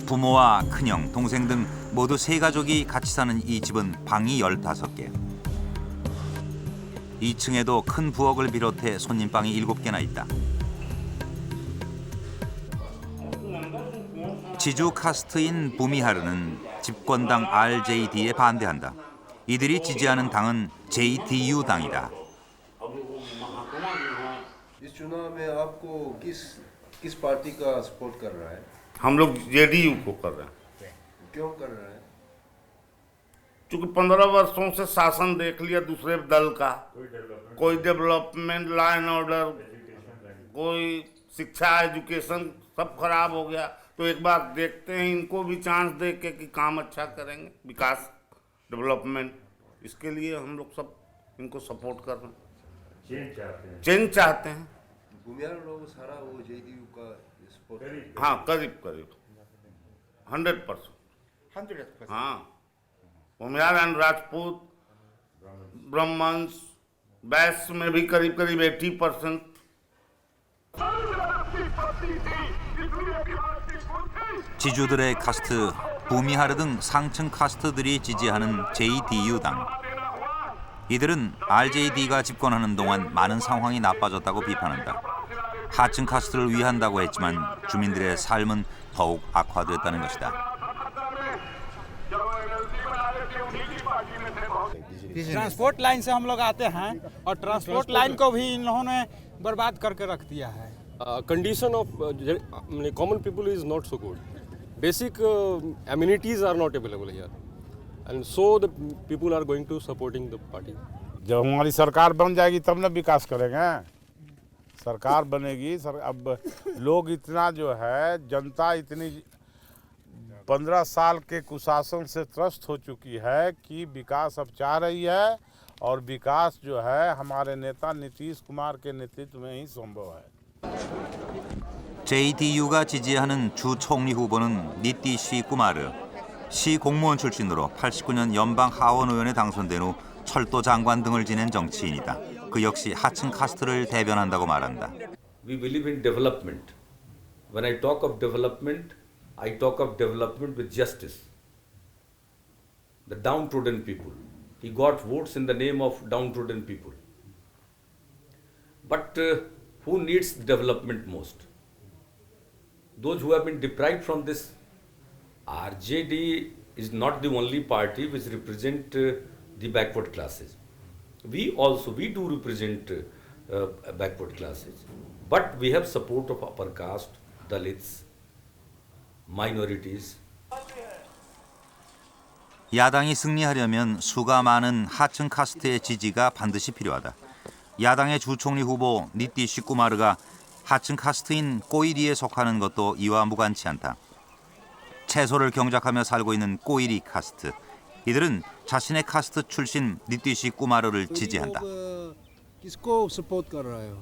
부모와 큰형, 동생 등 모두 3가족이 같이 사는 이 집은 방이 15개. 2층에도 큰 부엌을 비롯해 손님방이 7개나 있다. 지주 카스트인 부미하르는 집권당 RJD에 반대한다. 이들이 지지하는 당은 JDU 당이다.
इस चुनाव में आपको किस पार्टी का सपोर्ट कर रहा है?
हम लोग JDU को कर रहे हैं।
क्यों कर रहे हैं?
क्योंकि 15 वर्षों से शासन देख लिया दूसरे दल का, कोई डेवलपमेंट, लॉ एंड ऑर्डर, कोई शिक्षा, एजुकेशन सब खराब हो गया। तो एक बार देखते हैं, इनको भी चांस दे के कि काम अच्छा करेंगे, विकास, डेवलपमेंट। इसके लिए हम लोग सब इनको सपोर्ट कर रहे हैं। चेंज चाहते हैं।
बुमियार लोग सारा वो JDU का सपोर्ट?
हाँ, करीब 100%। हाँ, बुमियार एंड राजपूत, ब्राह्मण्स, वैश्य में भी करीब 80%।
지주들의 카스트, 부미하르 등 상층 카스트들이 지지하는 JDU당. 이들은 RJD가 집권하는 동안 많은 상황이 나빠졌다고 비판한다. 하층 카스트를 위한다고 했지만 주민들의 삶은 더욱 악화됐다는 것이다.
ट्रांसपोर्ट लाइन से हम लोग आते हैं और ट्रांसपोर्ट लाइन को भी इन लोगों ने बर्बाद करके रख दिया है.
Condition of common people is not so good. Basic amenities are not available here, and so the people are going to supporting the party.
जब हमारी सरकार बन जाएगी तब ना विकास करेंगे. सरकार बनेगी अब लोग इतना जो है, जनता इतनी 15 साल के कुशासन से त्रस्त हो चुकी है कि विकास अब चाह रही है, और विकास जो है हमारे नेता नीतीश कुमार के नेतृत्व में ही संभव है.
JDU가 지지하는 주 총리 후보는 니띠시 꾸마르. 시 공무원 출신으로 89년 연방 하원 의원에 당선된 후 철도 장관 등을 지낸 정치인이다. 그 역시 하층 카스트를 대변한다고 말한다.
We believe in development. When I talk of development, I talk of development with justice. The downtrodden people. He got votes in the name of downtrodden people. But who needs development most? Those who have been deprived from this. RJD is not the only party which represent the backward classes. We do represent backward classes, but we have support of upper caste, Dalits, minorities.
야당이 승리하려면 수가 많은 하층 카스트의 지지가 반드시 필요하다. 야당의 주총리 후보 니띠시 꾸마르가 하층 카스트인 꼬이리에 속하는 것도 이와 무관치 않다. 채소를 경작하며 살고 있는 꼬이리 카스트. 이들은 자신의 카스트 출신 니띠시 꾸마르를 지지한다.
किसको सपोर्ट कर रहा है?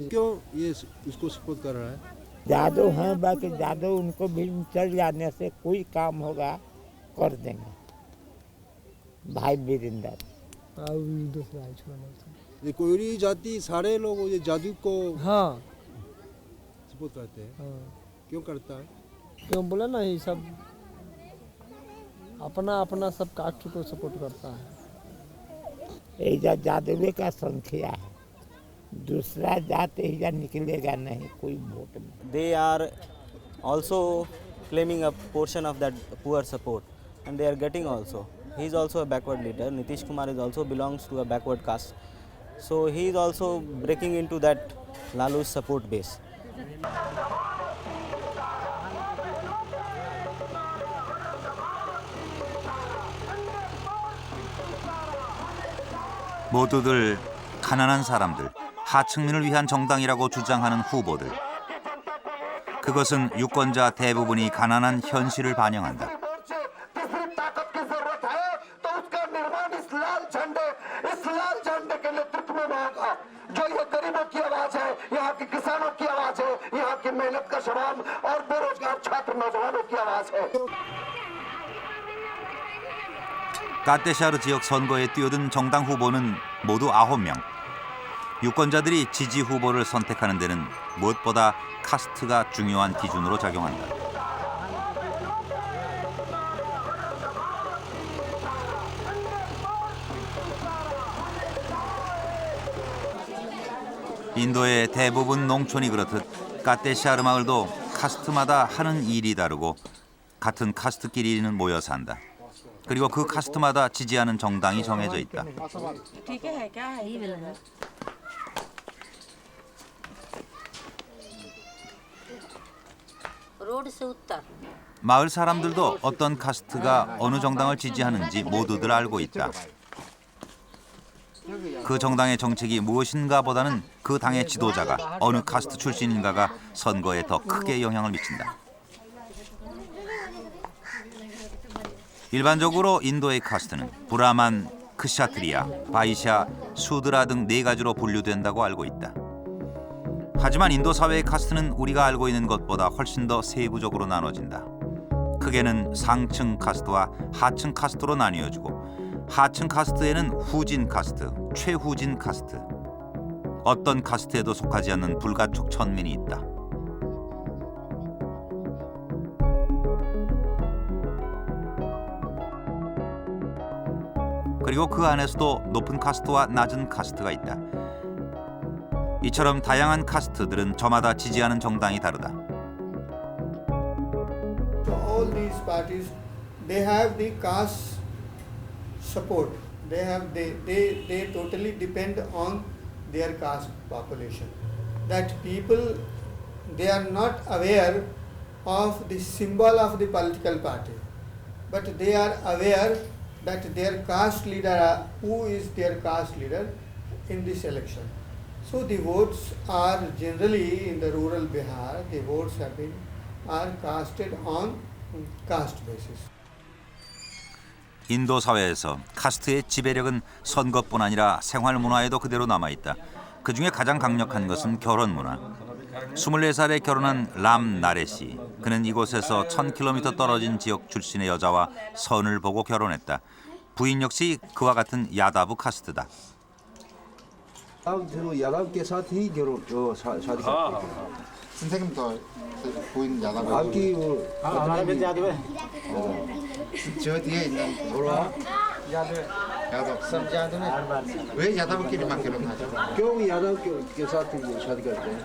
क्यों ये इसको सपोर्ट कर रहा है?
जादू हैं, बाकी जादू उनको भी चल जाने से कोई काम होगा कर देंगे. भाई वीरेंद्र
ये कोई जाति सारे लोग ये जादू को सपोर्ट करते हैं. क्यों करता है?
क्यों बोले ना, ये सब अपना अपना सब कास्ट को सपोर्ट करता है.
एजा जादुए का संख्या है, दूसरा जात एजा निकलेगा नहीं कोई वोट में.
They are also claiming a portion of that poor support, and they are getting also. He is also a backward leader. Nitish Kumar is also belongs to a backward caste, so he is also breaking into that Lalu's support base.
모두들 가난한 사람들, 하층민을 위한 정당이라고 주장하는 후보들. 그것은 유권자 대부분이 가난한 현실을 반영한다. 까테샤르 지역 선거에 뛰어든 정당 후보는 모두 9명. 유권자들이 지지 후보를 선택하는 데는 무엇보다 카스트가 중요한 기준으로 작용한다. 인도의 대부분 농촌이 그렇듯 까테샤르 마을도 카스트마다 하는 일이 다르고 같은 카스트끼리는 모여 산다. 그리고 그 카스트마다 지지하는 정당이 정해져 있다. 마을 사람들도 어떤 카스트가 어느 정당을 지지하는지 모두들 알고 있다. 그 정당의 정책이 무엇인가 보다는 그 당의 지도자가 어느 카스트 출신인가가 선거에 더 크게 영향을 미친다. 일반적으로 인도의 카스트는 브라만, 크샤트리아, 바이샤, 수드라 등 4가지로 분류된다고 알고 있다. 하지만 인도 사회의 카스트는 우리가 알고 있는 것보다 훨씬 더 세부적으로 나눠진다. 크게는 상층 카스트와 하층 카스트로 나뉘어지고 하층 카스트에는 후진 카스트, 최후진 카스트, 어떤 카스트에도 속하지 않는 불가촉 천민이 있다. 그리고 그 안에서도 높은 카스트와 낮은 카스트가 있다. 이처럼 다양한 카스트들은 저마다 지지하는 정당이 다르다.
So all these parties, they have the caste support. They totally depend on their caste population. That people, they are not aware of the symbol of the political party, but they are aware that their caste leader, who is their caste leader in this election. So the votes are generally in the rural Bihar, the votes are casted on caste basis.
인도 사회에서 카스트의 지배력은 선거뿐 아니라 생활 문화에도 그대로 남아있다. 그중에 가장 강력한 것은 결혼 문화. 24살에 결혼한 람 나레시. 그는 이곳에서 1000km 떨어진 지역 출신의 여자와 선을 보고 결혼했다. 부인 역시 그와 같은 야다브 카스트다.
यादव के साथ ही शादी
선생님도 부인 야다브
आपकी
हमारा भी यादव है
저 뒤에 있는 यादव सब यादव है 왜 यादव की डिमांड करो
क्यों यादव के साथ शादी करते हैं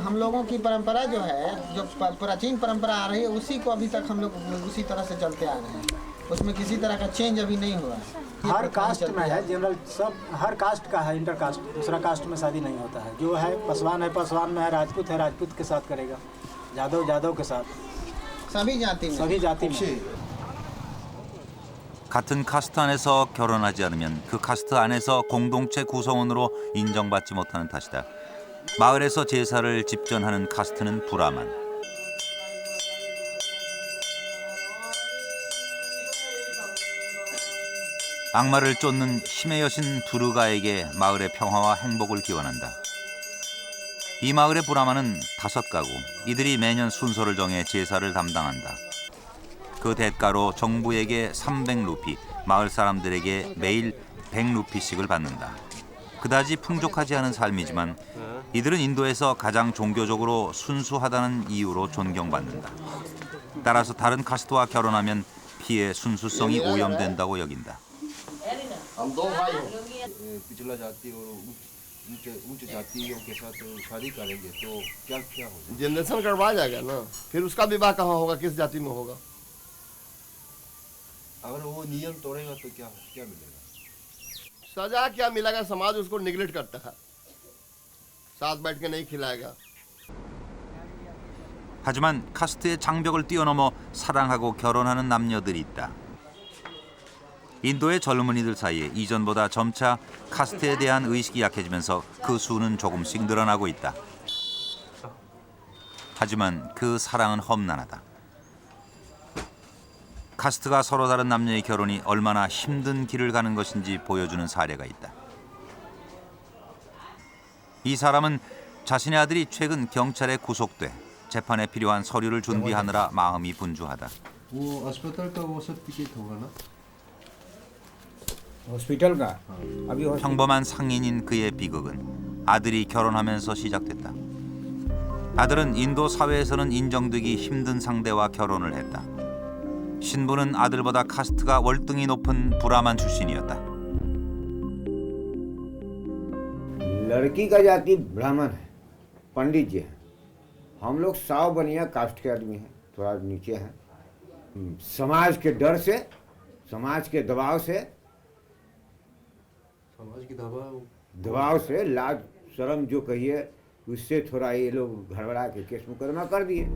हम लोगों की परंपरा जो है जो प्राचीन परंपरा आ रही है उसी को अभी तक हम लोग उसी तरह से चलते आ रहे हैं उसमें किसी तरह का चेंज अभी नहीं हुआ
हर कास्ट में है जनरल सब हर कास्ट का है इंटर कास्ट दूसरा कास्ट में शादी नहीं होता है जो है पासवान में है राजपूत के साथ करेगा यादव के साथ
सभी जाति में
같은 카스트 안에서 결혼하지 않으면 그 카스트 안에서 공동체 구성원으로 인정받지 못하는 탓이다. 마을에서 제사를 집전하는 카스트는 브라만. 악마를 쫓는 힘의 여신 두르가에게 마을의 평화와 행복을 기원한다. 이 마을의 브라만은 5가구. 이들이 매년 순서를 정해 제사를 담당한다. 그 대가로 정부에게 300루피, 마을 사람들에게 매일 100루피씩을 받는다. 그다지 풍족하지 않은 삶이지만 이들은 인도에서 가장 종교적으로 순수하다는 이유로 존경받는다. 따라서 다른 카스트와 결혼하면 피의 순수성이 오염된다고 여긴다.
हम दो भाई हो पिछला जाति और उच्च जातियों के साथ शादी करेंगे तो क्या होगा
जनरेशन करवा जाएगा ना फिर उसका विवाह कहाँ होगा किस जाति में होगा
अगर वो नियम तोड़ेगा तो क्या मिलेगा
सजा क्या मिलेगा समाज उसको निगलेक्ट करता है साथ बैठ के नहीं खिलाएगा
하지만 카스트의 장벽을 뛰어넘어 사랑하고 결혼하는 남녀들이 있다. 인도의 젊은이들 사이에 이전보다 점차 카스트에 대한 의식이 약해지면서 그 수는 조금씩 늘어나고 있다. 하지만 그 사랑은 험난하다. 카스트가 서로 다른 남녀의 결혼이 얼마나 힘든 길을 가는 것인지 보여주는 사례가 있다. 이 사람은 자신의 아들이 최근 경찰에 구속돼 재판에 필요한 서류를 준비하느라 마음이 분주하다. 평범한 상인인 그의 비극은 아들이 결혼하면서 시작됐다. 아들은 인도 사회에서는 인정되기 힘든 상대와 결혼을 했다. 신부는 아들보다 카스트가 월등히 높은 브라만 출신이었다.
लड़की का जाति ब्राह्मण है, पंडित जी है। हम लोग 100 बनिया कास्ट के आदमी हैं, थोड़ा नीचे हैं। समाज के डर से, समाज के दबाव से, दबाव से लाज शर्म जो कहिए उससे थोड़ा ये लोग घड़बड़ा के केस मुकदमा कर दिए।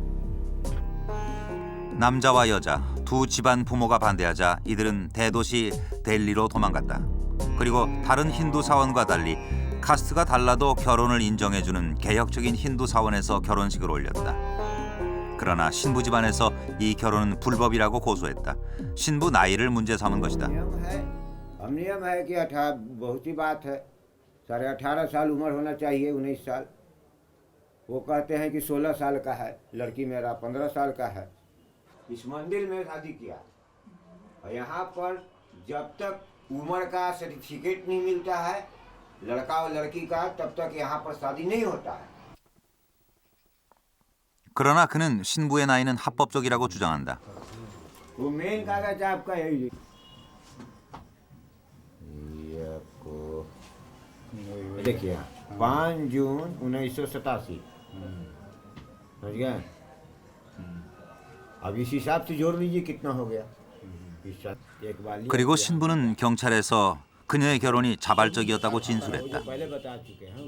남자와 여자 두 집안 부모가 반대하자 이들은 대도시 델리로 도망갔다. 그리고 다른 힌두 사원과 달리 카스트가 달라도 결혼을 인정해주는 개혁적인 힌두 사원에서 결혼식을 올렸다. 그러나 신부 집안에서 이 결혼은 불법이라고 고소했다. 신부 나이를 문제 삼은 것이다.
नियम है कि 18 बहुत ही बात है, 18.5 साल उम्र होना चाहिए, 19 साल। वो कहते हैं कि 16 साल का है, लड़की मेरा 15 साल का है। इस मंदिर में शादी किया और यहाँ पर जब तक उम्र का सर्टिफिकेट नहीं मिलता है लड़का और लड़की का, तब तक यहाँ पर शादी नहीं होता है।
그러나 그는 신부의 나이는 합법적이라고 주장한다.
वो मेन कागज आपका यही देखिए 5 जून 1987 समझ गए। अब इस हिसाब से जोड़ लीजिए कितना हो गया। एक बार
그리고 신부는 경찰에서 그녀의 결혼이 자발적이었다고 진술했다.
पहले बता चुके हैं।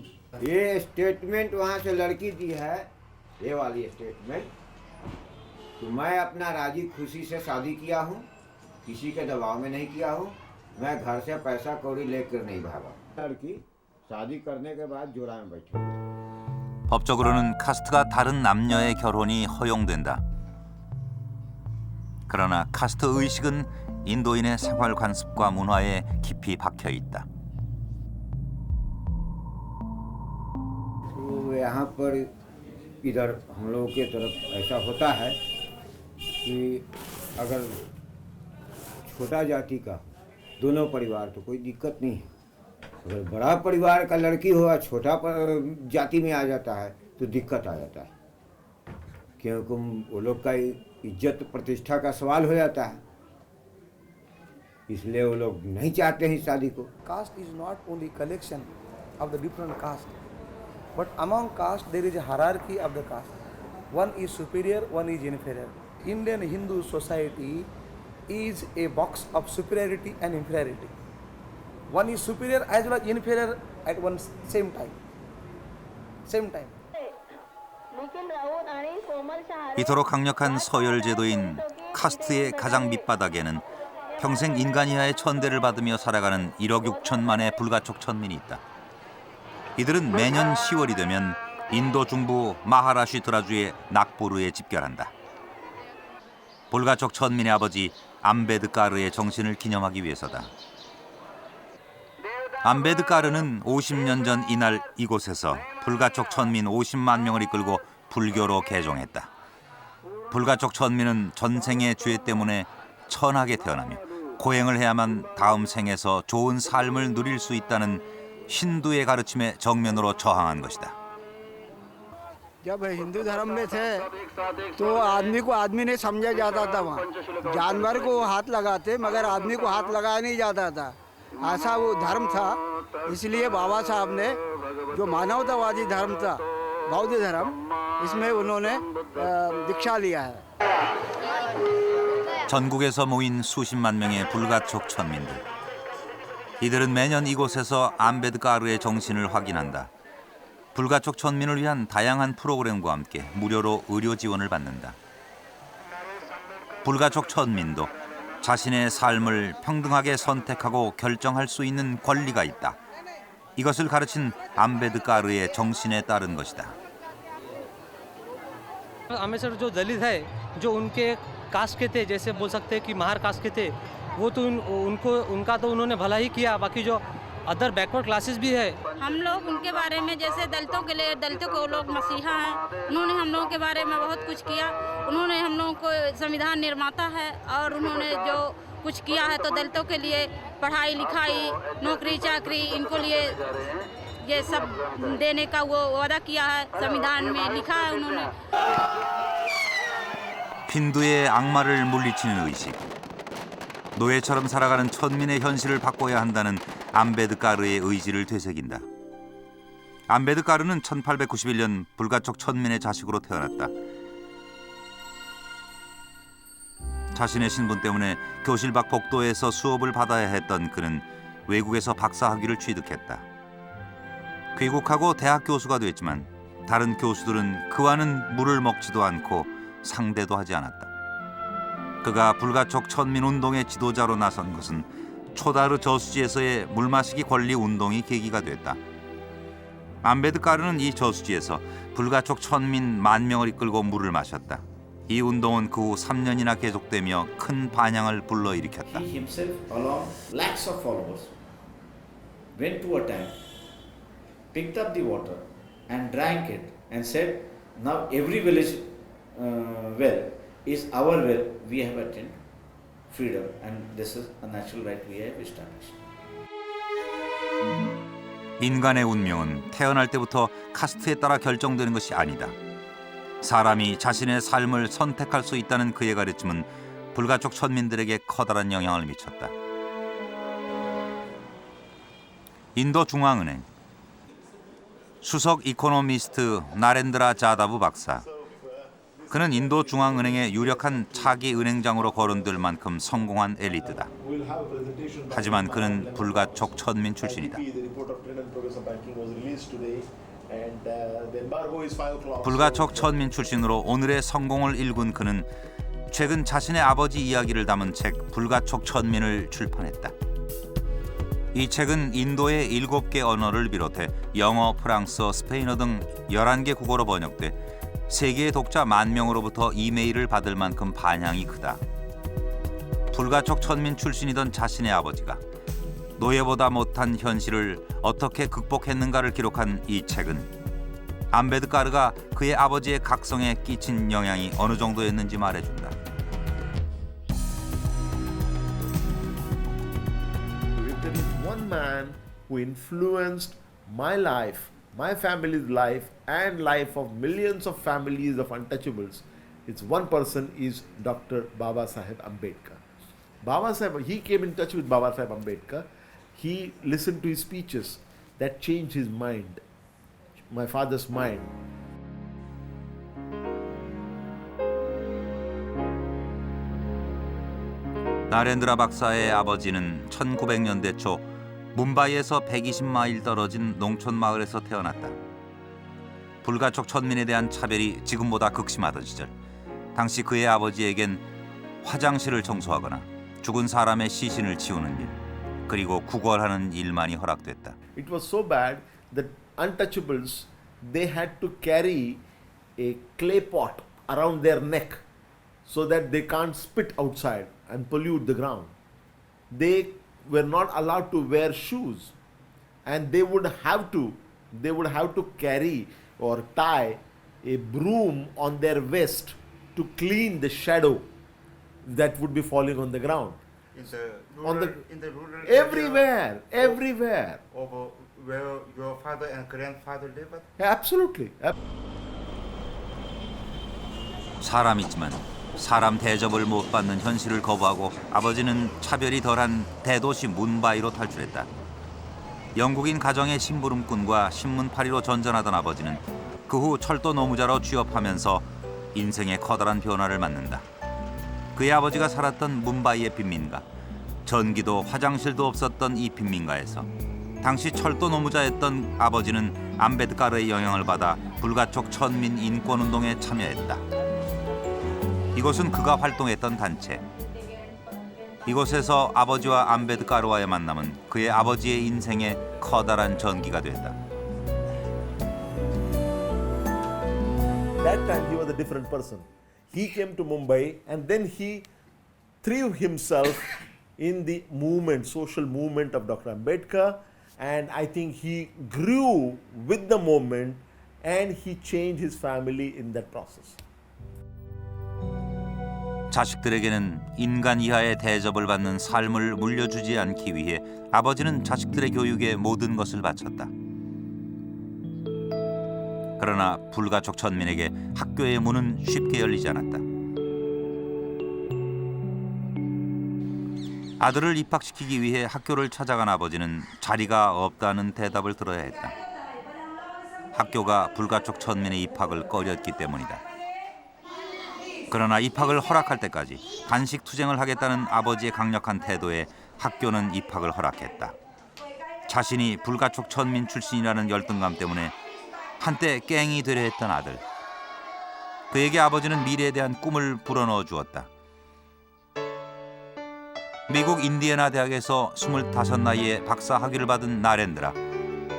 ये स्टेटमेंट वहाँ से लड़की दी है, ये वाली स्टेटमेंट, तो मैं अपना राजी खुशी से शादी किया हूँ, किसी के दबाव में नहीं किया हूँ, मैं घर से पैसा कौड़ी लेकर नहीं भागा। लड़की शादी करने के बाद जोड़ा में बैठी।
법적으로는 카스트가 다른 남녀의 결혼이 허용된다. 그러나 카스트 의식은 인도인의 생활 관습과 문화에 깊이 박혀 있다.
तो यहाँ पर इधर हम लोगों के तरफ ऐसा होता है कि अगर छोटा जाति का दोनों परिवार तो कोई दिक्कत नहीं है, अगर बड़ा परिवार का लड़की हो और छोटा जाति में आ जाता है तो दिक्कत आ जाता है, क्योंकि वो लोग का इज्जत प्रतिष्ठा का सवाल हो जाता है, इसलिए वो लोग नहीं चाहते हैं इस शादी को।
Caste is not only collection of the different caste, but among caste there is a hierarchy of the caste. One is superior, one is inferior. Indian Hindu society is a box of superiority and inferiority. One is superior as well as inferior at one same time. Same time.
이토록 강력한 서열 제도인 카스트의 가장 밑바닥에는 평생 인간 이하의 천대를 받으며 살아가는 1억 6천만의 불가촉 천민이 있다. 이들은 매년 10월이 되면 인도 중부 마하라슈트라주의 낙보르에 집결한다. 불가촉 천민의 아버지 암베드카르의 정신을 기념하기 위해서다. 암베드카르는 50년 전 이날 이곳에서 불가촉 천민 50만 명을 이끌고 불교로 개종했다. 불가촉 천민은 전생의 죄 때문에 천하게 태어나며 고행을 해야만 다음 생에서 좋은 삶을 누릴 수 있다는 힌두의 가르침에 정면으로 저항한 것이다.
जब हिंदू धर्म में थे तो आदमी को आदमी नहीं समझा जाता था, वहाँ जानवर को हाथ लगाते मगर आदमी को हाथ लगाया नहीं जाता था, ऐसा वो धर्म था। इसलिए बाबा साहब ने जो मानवतावादी धर्म था बौद्ध धर्म, इसमें उन्होंने दीक्षा लिया है।
전국에서 모인 수십만 명의 불가촉 천민들. 이들은 매년 이곳에서 암베드카르의 정신을 확인한다. 불가촉 천민을 위한 다양한 프로그램과 함께 무료로 의료 지원을 받는다. 불가촉 천민도 자신의 삶을 평등하게 선택하고 결정할 수 있는 권리가 있다. 이것을 가르친 암베드카르의 정신에 따른 것이다.
हमेशा जो दलित है, जो उनके कास्ट के थे, जैसे बोल सकते हैं कि महार कास्ट के थे, वो तो उनका तो उन्होंने भला ही किया, बाकी जो अदर बैकवर्ड क्लासेस भी है।
हम लोग उनके बारे में, जैसे दलितों के लिए, दलितों को लोग मसीहा हैं, उन्होंने हम लोगों के बारे में बहुत कुछ किया। उन्होंने हम लोगों को संविधान निर्माता है और उन्होंने जो कुछ किया है तो दलितों के लिए पढ़ाई लिखाई, नौकरी चाकरी, इनको लिए ये सब देने का वो वादा किया है, संविधान में लिखा है उन्होंने।
힌두의 악마를 물리치는 의식. 노예처럼 살아가는 천민의 현실을 바꿔야 한다는 암베드카르의 의지를 되새긴다. 암베드카르는 1891년 불가촉 천민의 자식으로 태어났다. 자신의 신분 때문에 교실 밖 복도에서 수업을 받아야 했던 그는 외국에서 박사학위를 취득했다. 귀국하고 대학 교수가 됐지만 다른 교수들은 그와는 물을 먹지도 않고 상대도 하지 않았다. 그가 불가촉 천민 운동의 지도자로 나선 것은 초다르 저수지에서의 물마시기 권리 운동이 계기가 됐다. 암베드카르는 이 저수지에서 불가촉 천민 10,000명을 이끌고 물을 마셨다. 이 운동은 그 후 3년이나 계속되며 큰 반향을 불러일으켰다.
He himself, along lakhs of followers, went to a tank, picked up the water and drank it and said, now every village well is our well, we have attained freedom and this is a natural right we have established.
인간의 운명은 태어날 때부터 카스트에 따라 결정되는 것이 아니다. 사람이 자신의 삶을 선택할 수 있다는 그의 가르침은 불가촉 천민들에게 커다란 영향을 미쳤다. 인도 중앙은행 수석 이코노미스트 나렌드라 자다부 박사. 그는 인도 중앙은행의 유력한 차기 은행장으로 거론될 만큼 성공한 엘리트다. 하지만 그는 불가촉 천민 출신이다. 불가촉 천민 출신으로 오늘의 성공을 일군 그는 최근 자신의 아버지 이야기를 담은 책 불가촉 천민을 출판했다. 이 책은 인도의 7개 언어를 비롯해 영어, 프랑스어, 스페인어 등 11개 국어로 번역돼 세계의 독자 10,000명으로부터 이메일을 받을 만큼 반향이 크다. 불가촉 천민 출신이던 자신의 아버지가 노예보다 못한 현실을 어떻게 극복했는가를 기록한 이 책은 암베드카르가 그의 아버지의 각성에 끼친 영향이 어느 정도였는지 말해준다.
If there is one man who influenced my life, my family's life, and life of millions of families of untouchables, it's one person is Dr. Baba Saheb Ambedkar. Baba Saheb, he came in touch with Baba Saheb Ambedkar. He listened to his speeches that changed his mind, my father's mind.
나렌드라 박사의 아버지는 1900년대 초 뭄바이에서 120마일 떨어진 농촌 마을에서 태어났다. 불가촉 천민에 대한 차별이 지금보다 극심하던 시절, 당시 그의 아버지에겐 화장실을 청소하거나 죽은 사람의 시신을 치우는 일, 그리고 구걸하는 일만이 허락됐다.
It was so bad that untouchables, they had to carry a clay pot around their neck so that they can't spit outside and pollute the ground. They were not allowed to wear shoes, and they would have to carry or tie a broom on their vest to clean the shadow that would be falling on the ground.
In the rural
Everywhere.
Of where your father and grandfather lived?
Absolutely.
사람이지만 사람 대접을 못 받는 현실을 거부하고 아버지는 차별이 덜한 대도시 문바이로 탈출했다. 영국인 가정의 심부름꾼과 신문파리로 전전하던 아버지는 그 후 철도 노무자로 취업하면서 인생의 커다란 변화를 맞는다. 그의 아버지가 살았던 문바이의 빈민가, 전기도 화장실도 없었던 이 빈민가에서 당시 철도 노무자였던 아버지는 암베드카르의 영향을 받아 불가촉 천민 인권운동에 참여했다. 이곳은 그가 활동했던 단체. 이곳에서 아버지와 암베드카르와의 만남은 그의 아버지의 인생에 커다란 전기가 됐다.
That time he was a different person. He came to Mumbai and then he threw himself in the movement, social movement of Dr. Ambedkar, and I think he grew with the moment and he changed his family in that process.
자식들에게는 인간 이하의 대접을 받는 삶을 물려주지 않기 위해 아버지는 자식들의 교육에 모든 것을 바쳤다. 그러나 불가촉 천민에게 학교의 문은 쉽게 열리지 않았다. 아들을 입학시키기 위해 학교를 찾아간 아버지는 자리가 없다는 대답을 들어야 했다. 학교가 불가촉 천민의 입학을 꺼렸기 때문이다. 그러나 입학을 허락할 때까지 단식 투쟁을 하겠다는 아버지의 강력한 태도에 학교는 입학을 허락했다. 자신이 불가촉 천민 출신이라는 열등감 때문에 한때 깽이 되려 했던 아들. 그에게 아버지는 미래에 대한 꿈을 불어넣어 주었다. 미국 인디애나 대학에서 25 나이에 박사 학위를 받은 나렌드라.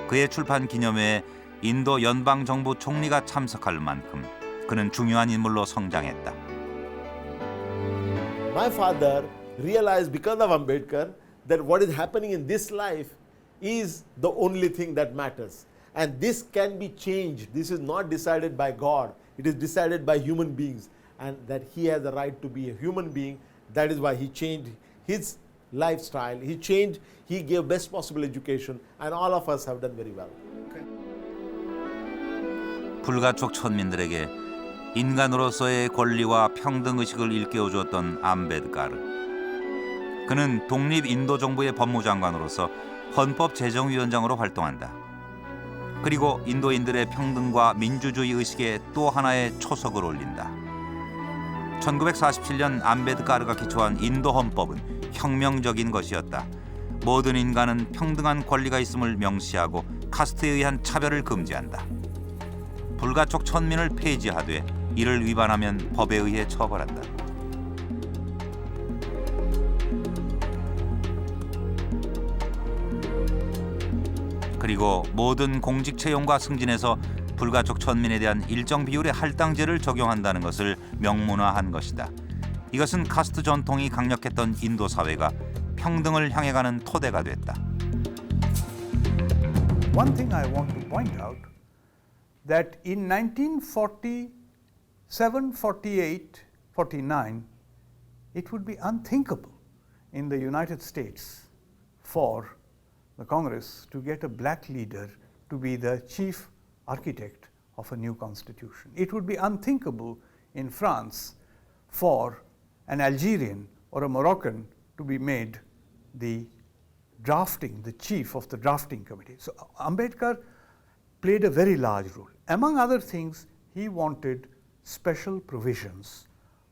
그의 출판 기념회에 인도 연방정부 총리가 참석할 만큼 그는 중요한 인물로 성장했다.
My father realized because of Ambedkar that what is happening in this life is the only thing that matters. And this can be changed. This is not decided by God. It is decided by human beings. And that he has the right to be a human being. That is why he changed his lifestyle. He gave best possible education. And all of us have done very well.
불가촉 천민들에게 인간으로서의 권리와 평등의식을 일깨워주었던 암베드카르. 그는 독립 인도 정부의 법무장관으로서 헌법제정위원장으로 활동한다. 그리고 인도인들의 평등과 민주주의 의식에 또 하나의 초석을 올린다. 1947년 암베드카르가 기초한 인도 헌법은 혁명적인 것이었다. 모든 인간은 평등한 권리가 있음을 명시하고 카스트에 의한 차별을 금지한다. 불가촉 천민을 폐지하되 이를 위반하면 법에 의해 처벌한다. 그리고 모든 공직 채용과 승진에서 불가촉 천민에 대한 일정 비율의 할당제를 적용한다는 것을 명문화한 것이다. 이것은 카스트 전통이 강력했던 인도 사회가 평등을 향해 가는 토대가 됐다.
One thing I want to point out that in 1947, 48, 49, it would be unthinkable in the United States for the Congress to get a black leader to be the chief architect of a new constitution. It would be unthinkable in France for an Algerian or a Moroccan to be made the chief of the drafting committee. So Ambedkar played a very large role. Among other things, he wanted special provisions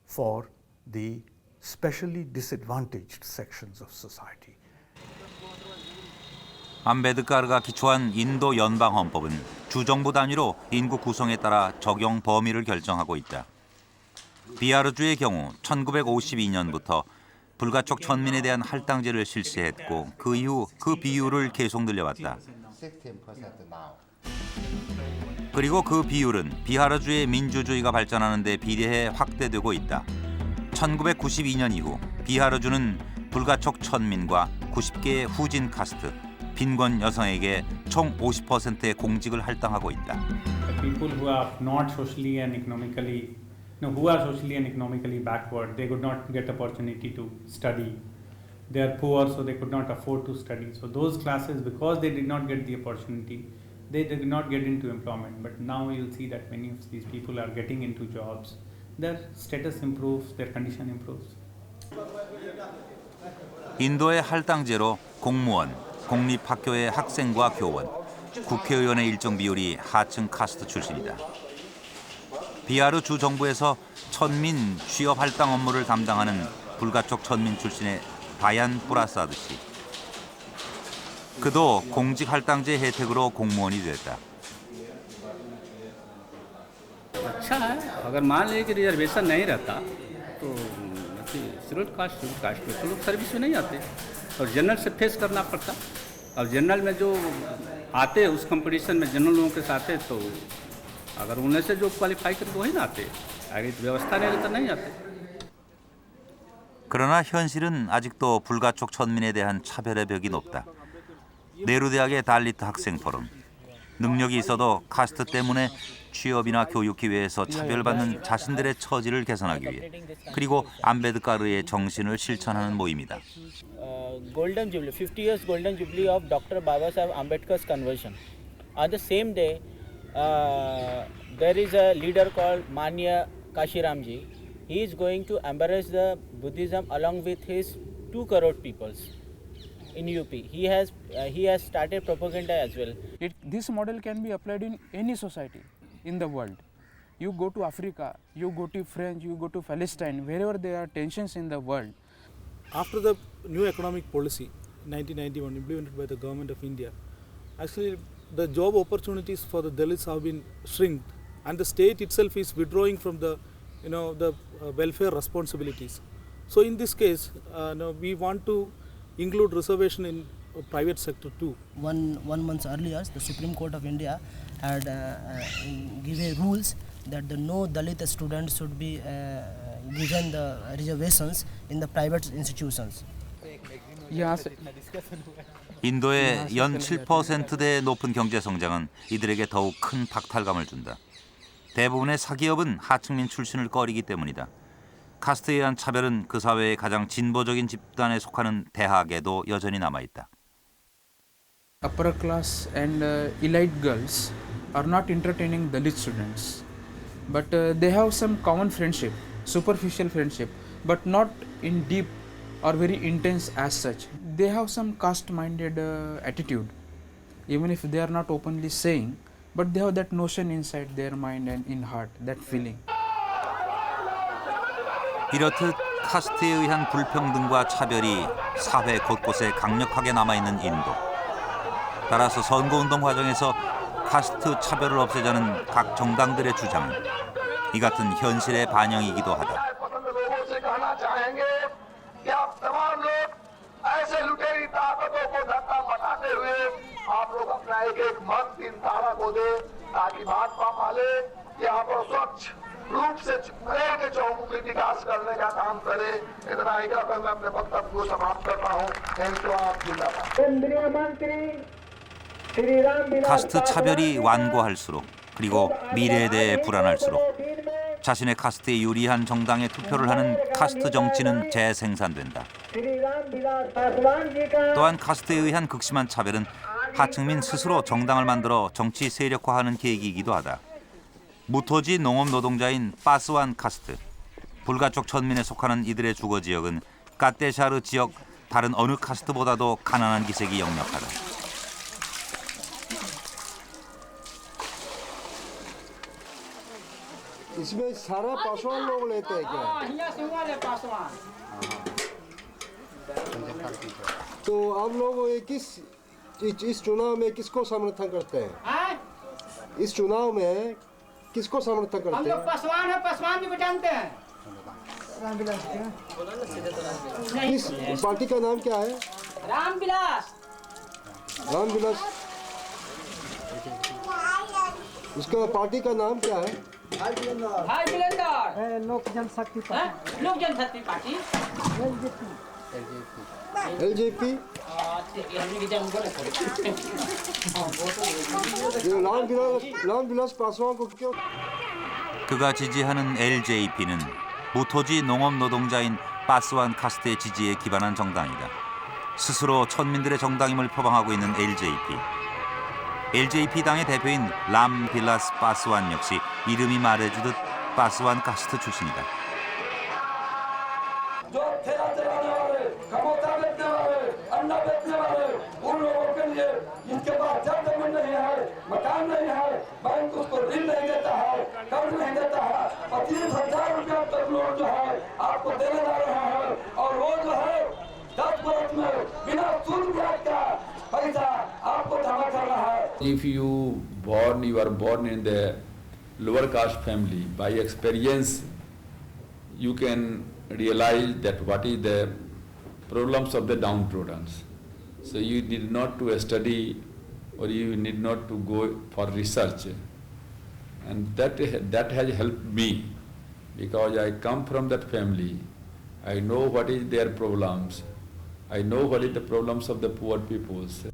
for the specially disadvantaged sections of society.
암베드카르가 기초한 인도 연방 헌법은 주정부 단위로 인구 구성에 따라 적용 범위를 결정하고 있다. 비하르주의 경우 1952년부터 불가촉 천민에 대한 할당제를 실시했고 그 이후 그 비율을 계속 늘려왔다. 그리고 그 비율은 비하르주의 민주주의가 발전하는 데 비례해 확대되고 있다. 1992년 이후 비하르주는 불가촉 천민과 90개의 후진 카스트, 빈곤 여성에게 총 50%의 공직을 할당하고 있다.
People who are not socially and economically, who are socially and economically backward, they could not get opportunity to study. They are poor, so they could not afford to study. So those classes, because they did not get the opportunity, they did not get into employment. But now you'll see that many of these people are getting into jobs. Their status improves, their condition improves.
인도의 할당제로 공무원, 공립학교의 학생과 교원, 국회의원의 일정 비율이 하층 카스트 출신이다. 비하르 주 정부에서 천민 취업 할당 업무를 담당하는 불가촉 천민 출신의 바얀 프라사드 씨. 그도 공직 할당제 혜택으로 공무원이 됐다.
अच्छा है अगर मान लीजिए कि रिजर्वेशन नहीं रहता तो scheduled caste पे तो लोग सर्विस में नहीं आते और जनरल से फेस करना पड़ता और जनरल में जो आते उस कंपटीशन में जनरल लोगों के साथ तो अगर उनमें से जो क्वालिफाई करके वही ना आते आगे व्यवस्था नहीं रहता नहीं आते.
그러나 현실은 아직도 불가촉 천민에 대한 차별의 벽이 높다. 네루 대학의 달리트 학생 포럼. 능력이 있어도 카스트 때문에 취업이나 교육 기회에서 차별받는 자신들의 처지를 개선하기 위해 그리고 암베드카르의 정신을 실천하는 모임이다.
Golden Jubilee, 50 years Golden Jubilee of Dr. Babasaheb Ambedkar's conversion. On the same day, there is a leader called Manya Kashiramji. He is going to embrace the Buddhism along with his 2 crore peoples in UP. He has started propaganda as well.
This model can be applied in any society in the world. You go to Africa, you go to France, you go to Palestine, wherever there are tensions in the world.
After the new economic policy, 1991, implemented by the government of India, actually the job opportunities for the Dalits have been shrinked, and the state itself is withdrawing from the, welfare responsibilities. So in this case, we want to include reservation in private sector too.
One month earlier, the Supreme Court of India had given rules that no Dalit students should be given the reservations in the private institutions.
인도의 연 7%대 높은 경제 성장은 이들에게 더욱 큰 박탈감을 준다. 대부분의 사기업은 하층민 출신을 꺼리기 때문이다. 카스트에 의한 차별은 그 사회의 가장 진보적인 집단에 속하는 대학에도 여전히 남아있다.
Upper class and elite girls are not entertaining Dalit students, but they have some common friendship, superficial friendship, but not in deep or very intense as such. They have some caste-minded attitude. even if they are not openly saying, but they have that notion inside their mind and in heart, that feeling.
이렇듯 카스트에 의한 불평등과 차별이 사회 곳곳에 강력하게 남아있는 인도. 따라서 선거운동 과정에서 카스트 차별을 없애자는 각 정당들의 주장은 이 같은 현실의 반영이기도 하다.
रूप से के चौमुखी विकास करने का काम करे। इतना ही कहकर मैं अपने वक्तव्य को समाप्त करता हूँ। केंद्रीय मंत्री श्री राम
카스트 차별이 완고할수록 그리고 미래에 대해 불안할수록 자신의 카스트에 유리한 정당에 투표를 하는 카스트 정치는 재생산된다. 또한 카스트에 의한 극심한 차별은 하층민 스스로 정당을 만들어 정치 세력화하는 계기이기도 하다. 무토지 농업 노동자인 파스완 카스트, 불가촉 천민에 속하는 이들의 주거 지역은 까테샤르 지역 다른 어느 카스트보다도 가난한 기색이 역력하다.
इसमें सारा पासवान लोग लेते हैं क्या? तो आप लोग इस चुनाव में किसको समर्थन करते हैं? इस चुनाव में किसको समर्थन करते हैं?
हम लोग पासवान है, पासवान जी को जानते हैं।
किस पार्टी का नाम क्या है?
रामविलास।
रामविलास। उसका पार्टी का नाम क्या है?
भाई बिलेंदर। लोक जनशक्ति पार्टी। लोक जनशक्ति पार्टी।
LJP। रामविलास पासवान को क्यों?
그가 지지하는 LJP는 무토지 농업 노동자인 파스완 카스트의 지지에 기반한 정당이다. 스스로 천민들의 정당임을 표방하고 있는 LJP 당의 대표인 람빌라스 파스완 역시 이름이 말해주듯 파스완 카스트 출신이다.
If you are born in the lower caste family, by experience you can realize that what is the problems of the downtrodden. So you need not to study or you need not to go for research. And that has helped me because I come from that family. I know what is their problems. I know what is the problems of the poor peoples.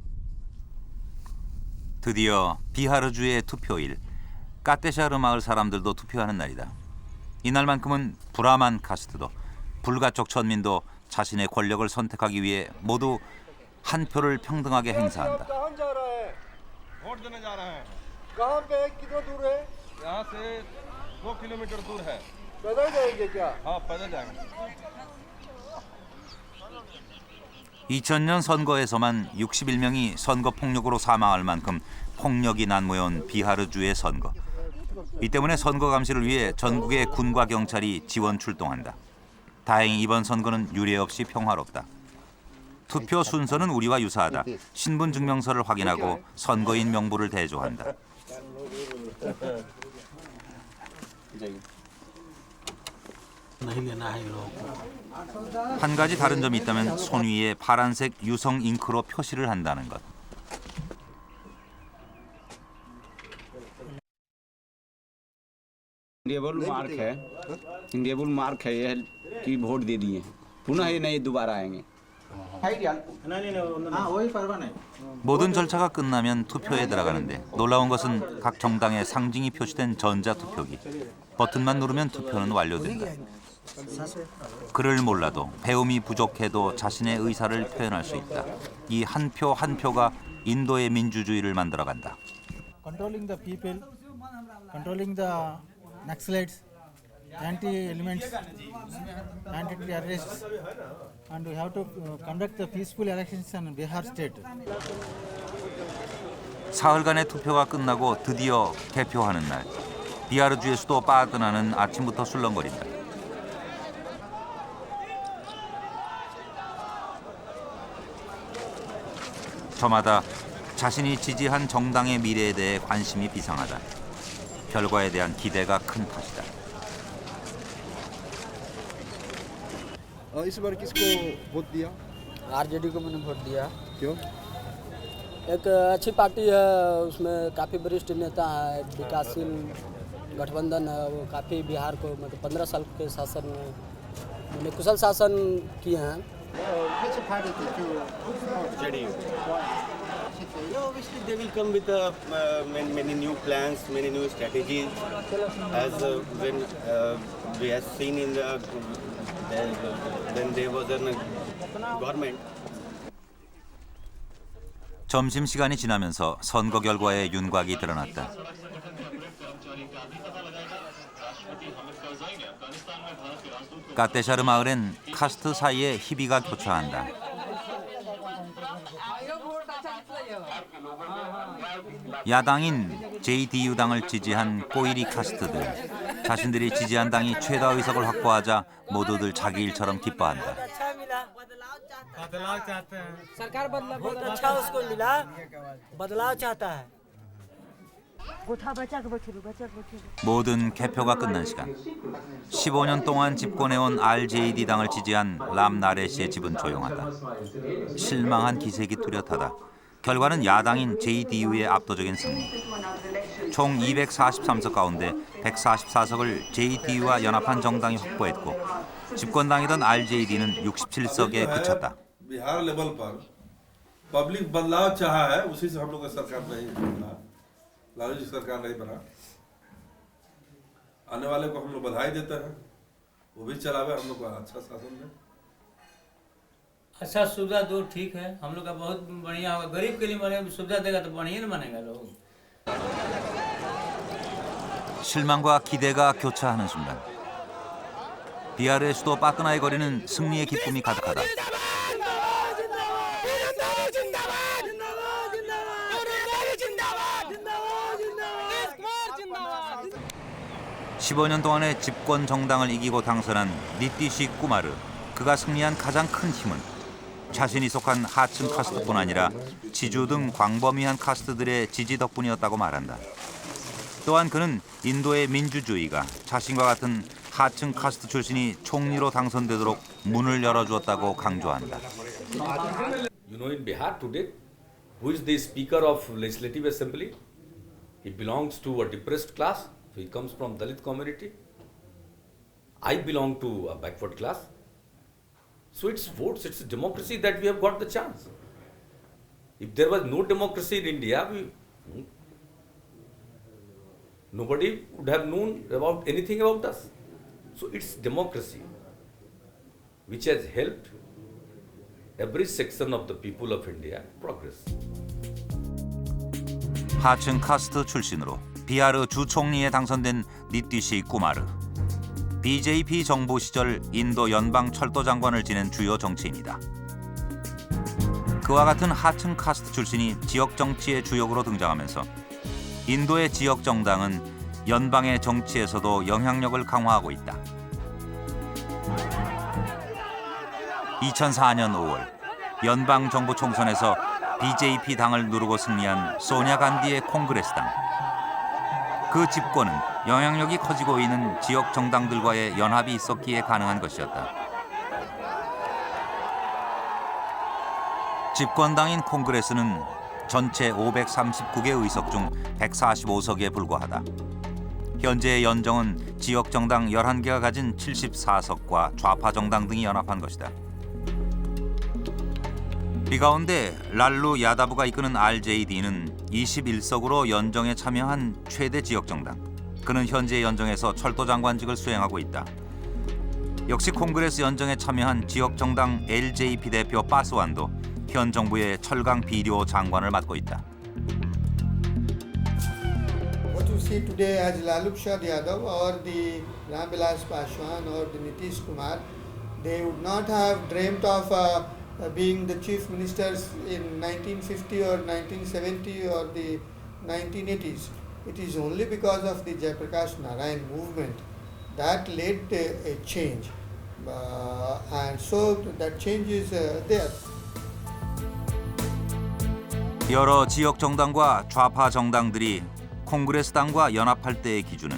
드디어 비하르주의 투표일, 까테샤르 마을 사람들도 투표하는 날이다. 이날만큼은 브라만 카스트도 불가촉 천민도 자신의 권력을 선택하기 위해 모두 한 표를 평등하게 행사한다.
वोट देने जा रहे हैं। कहाँ पे? कितना दूर है? यहाँ से 2 किलोमीटर दूर है। पैदल जाएंगे क्या? हाँ, पैदल जाएंगे।
2000년 선거에서만 61명이 선거 폭력으로 사망할 만큼 폭력이 난무해온 비하르주의 선거. 이 때문에 선거 감시를 위해 전국의 군과 경찰이 지원 출동한다. 다행히 이번 선거는 유례 없이 평화롭다. 투표 순서는 우리와 유사하다. 신분 증명서를 확인하고 선거인 명부를 대조한다. 한 가지 다른 점이 있다면 손 위에 파란색 유성 잉크로 표시를 한다는 것.
इंडिएबल मार्क है ये कि वोट दे दिए पुनः ये नहीं दोबारा आएंगे
모든 절차가 끝나면 투표에 들어가는데 놀라운 것은 각 정당의 상징이 표시된 전자투표기. 버튼만 누르면 투표는 완료된다. 글을 몰라도 배움이 부족해도 자신의 의사를 표현할 수 있다. 이 한 표 한 표가 인도의 민주주의를 만들어간다.
Controlling the people, controlling the Naxalites, anti-elements, anti-terrorists, and we have to conduct the peaceful elections in Bihar state.
사흘간의 투표가 끝나고 드디어 개표하는 날. 비하르주의 수도 빠뜨나는 아침부터 술렁거린다. 저마다 자신이 지지한 정당의 미래에 대해 관심이 비상하다. 결과에 대한 기대가 큰 탓이다.
इस बार किसको वोट दिया?
आरजेडी को मैंने वोट दिया।
क्यों?
एक अच्छी पार्टी है, उसमें काफ़ी वरिष्ठ नेता है, विकासशील गठबंधन है, वो काफ़ी बिहार को मतलब 15 साल के शासन में उन्होंने कुशल शासन किए हैं।
Which party did you support? JDU.
Obviously, they will come with many new plans, many new strategies. As when we have seen in when there was a government.
점심 시간이 지나면서 선거 결과의 윤곽이 드러났다. 까테샤르 마을엔 카스트 사이에 희비가 교차한다. 야당인 JDU당을 지지한 꼬이리 카스트들. 자신들이 지지한 당이 최다 의석을 확보하자 모두들 자기 일처럼 기뻐한다.
सरकार बदला बहुत अच्छा उसको मिला, बदलाव चाहता है।
모든 개표가 끝난 시간. 15년 동안 집권해온 RJD당을 지지한 람 나레시의 집은 조용하다. 실망한 기색이 뚜렷하다. 결과는 야당인 JDU의 압도적인 승리. 총 243석 가운데 144석을 JDU와 연합한 정당이 확보했고 집권당이던 RJD는 67석에 그쳤다.
बिहार लेवल पर पब्लिक बदलाव चाहा है, उसी से हम लोग का सरकार नहीं बना, लालू जी सरकार नहीं बना। आने वाले को हम लोग बधाई देते हैं, वो भी चलावे हम लोग का अच्छा शासन में।
अच्छा सुविधा दो ठीक है, हम लोग का बहुत बढ़िया होगा। गरीब के लिए बने सुविधा देगा तो बढ़िया न बनेगा लोग।
실망과 기대가 교차하는 순간 비하르의 수도 빠뜨나의 거리는 승리의 기쁨이 가득하다. 15년 동안의 집권 정당을 이기고 당선한 니띠시 꾸마르. 그가 승리한 가장 큰 힘은 자신이 속한 하층 카스트뿐 아니라 지주 등 광범위한 카스트들의 지지 덕분이었다고 말한다. 또한 그는 인도의 민주주의가 자신과 같은 하층 카스트 출신이 총리로 당선되도록 문을 열어주었다고 강조한다.
You know, in Bihar today, who is the Speaker of Legislative Assembly? He belongs to a depressed class. So he comes from Dalit community. I belong to a backward class. So it's votes, it's democracy that we have got the chance. If there was no democracy in India, nobody would have known about anything about us. So it's democracy which has helped every section of the people of India progress.
하층 카스트 출신으로 비하르 주 총리에 당선된 니띠시 꾸마르. BJP 정부 시절 인도 연방 철도 장관을 지낸 주요 정치인이다. 그와 같은 하층 카스트 출신이 지역 정치의 주역으로 등장하면서 인도의 지역 정당은 연방의 정치에서도 영향력을 강화하고 있다. 2004년 5월 연방 정부 총선에서 BJP 당을 누르고 승리한 소니아 간디의 콩그레스당. 그 집권은 영향력이 커지고 있는 지역 정당들과의 연합이 있었기에 가능한 것이었다. 집권당인 콩그레스는 전체 539개 의석 중 145석에 불과하다. 현재의 연정은 지역 정당 11개가 가진 74석과 좌파 정당 등이 연합한 것이다. 이 가운데 랄루 야다부가 이끄는 RJD는 21석으로 연정에 참여한 최대 지역 정당. 그는 현재 연정에서 철도 장관직을 수행하고 있다. 역시 콩그레스 연정에 참여한 지역 정당 LJP 대표 파스완도 현 정부의 철강 비료 장관을 맡고 있다.
What you see today as Lalu Prasad Yadav or the Ram Vilas Paswan or the Nitish Kumar, they would not have dreamt of being the chief ministers in 1950 or 1970 or the 1980s. It is only because of the Jayaprakash Narayan movement that led a change. And so that change is there.
여러 지역 정당과 좌파 정당들이 콩그레스 당과 연합할 때의 기준은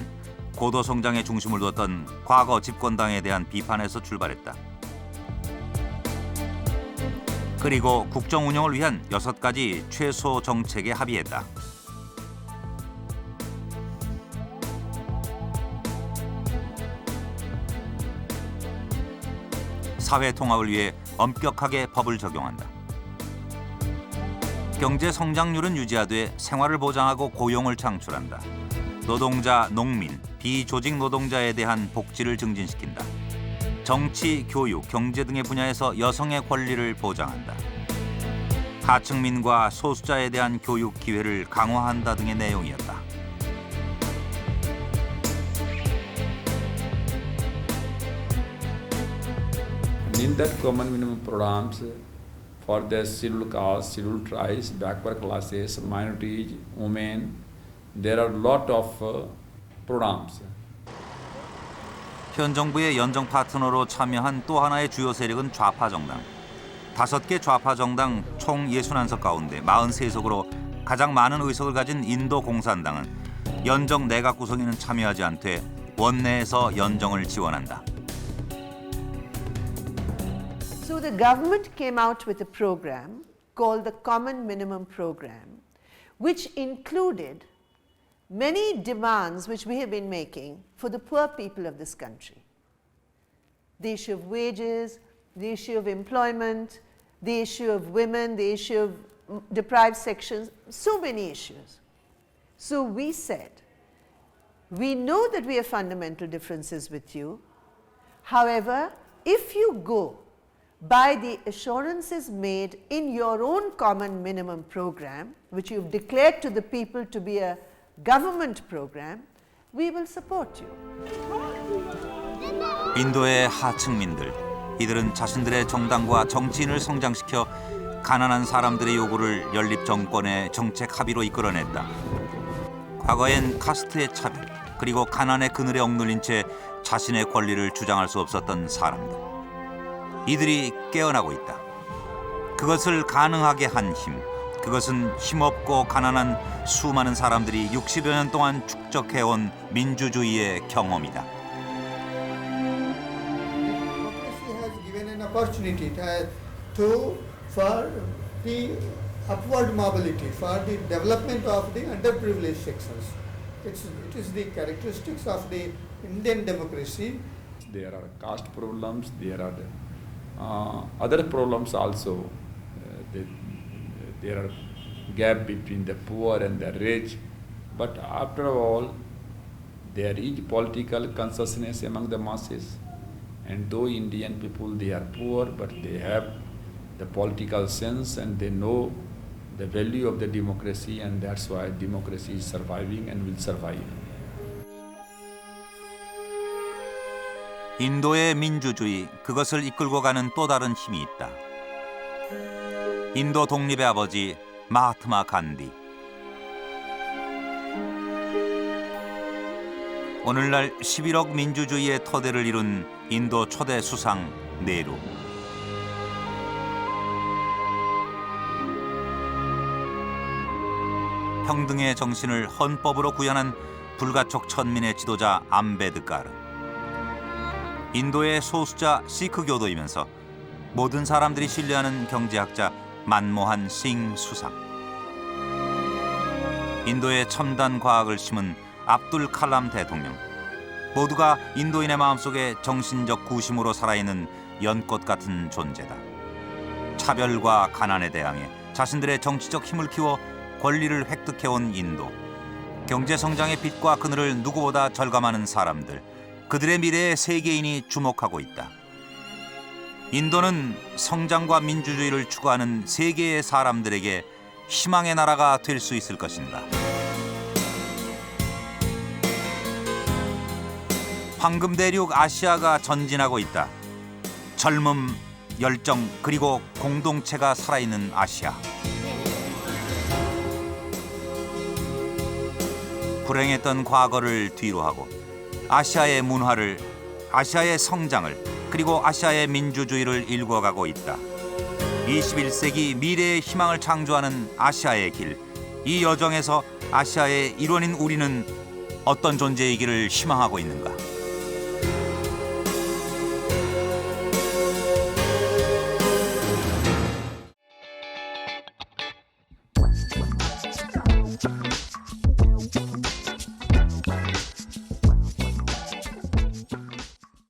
고도 성장에 중심을 뒀던 과거 집권당에 대한 비판에서 출발했다. 그리고 국정 운영을 위한 6가지 최소 정책에 합의했다. 사회 통합을 위해 엄격하게 법을 적용한다. 경제 성장률은 유지하되 생활을 보장하고 고용을 창출한다. 노동자, 농민, 비조직 노동자에 대한 복지를 증진시킨다. 정치, 교육, 경제 등의 분야에서 여성의 권리를 보장한다. 하층민과 소수자에 대한 교육 기회를 강화한다 등의 내용이었다.
In that common minimum programs for the scheduled castes, scheduled tribes, backward classes, minorities, women, there are a lot of programs.
현 정부의 연정 파트너로 참여한 또 하나의 주요 세력은 좌파 정당. 5개 좌파 정당 총 61석 가운데 43석으로 가장 많은 의석을 가진 인도 공산당은 연정 내각 구성에는 참여하지 않되 원내에서 연정을 지원한다.
So the government came out with a program called the Common Minimum Program, which included many demands which we have been making for the poor people of this country. The issue of wages, the issue of employment, the issue of women, the issue of deprived sections, so many issues. So we said, we know that we have fundamental differences with you. However, if you go by the assurances made in your own common minimum program, which you've declared to the people to be a government program, we will support you.
인도의 하층민들, 이들은 자신들의 정당과 정치인을 성장시켜 가난한 사람들의 요구를 연립 정권의 정책 합의로 이끌어냈다. 과거엔 카스트의 차별, 그리고 가난의 그늘에 억눌린 채 자신의 권리를 주장할 수 없었던 사람들. 이들이 깨어나고 있다. 그것을 가능하게 한 힘, 그것은 힘없고 가난한 수많은 사람들이 60여 년 동안 축적해온 민주주의의 경험이다.
Democracy has given an opportunity for the upward mobility, for the development of the underprivileged sections. It is the characteristics of the Indian democracy.
There are caste problems, there are other problems also. There are gap between the poor and the rich. But after all, there is political consciousness among the masses. And though Indian people, they are poor, but they have the political sense and they know the value of the democracy, and that's why democracy is surviving and will survive.
인도의 민주주의, 그것을 이끌고 가는 또 다른 힘이 있다. 인도 독립의 아버지 마하트마 간디. 오늘날 11억 민주주의의 터대를 이룬 인도 초대 수상 네루. 평등의 정신을 헌법으로 구현한 불가촉 천민의 지도자 암베드카르. 인도의 소수자 시크 교도이면서 모든 사람들이 신뢰하는 경제학자 만모한 싱 수상. 인도의 첨단 과학을 심은 압둘 칼람 대통령. 모두가 인도인의 마음속에 정신적 구심으로 살아있는 연꽃 같은 존재다. 차별과 가난에 대항해 자신들의 정치적 힘을 키워 권리를 획득해온 인도. 경제 성장의 빛과 그늘을 누구보다 절감하는 사람들. 그들의 미래에 세계인이 주목하고 있다. 인도는 성장과 민주주의를 추구하는 세계의 사람들에게 희망의 나라가 될 수 있을 것인가. 황금 대륙 아시아가 전진하고 있다. 젊음 열정 그리고 공동체가 살아있는 아시아. 불행했던 과거를 뒤로하고 아시아의 문화를, 아시아의 성장을 그리고 아시아의 민주주의를 일궈가고 있다. 21세기 미래의 희망을 창조하는 아시아의 길. 이 여정에서 아시아의 일원인 우리는 어떤 존재이기를 희망하고 있는가?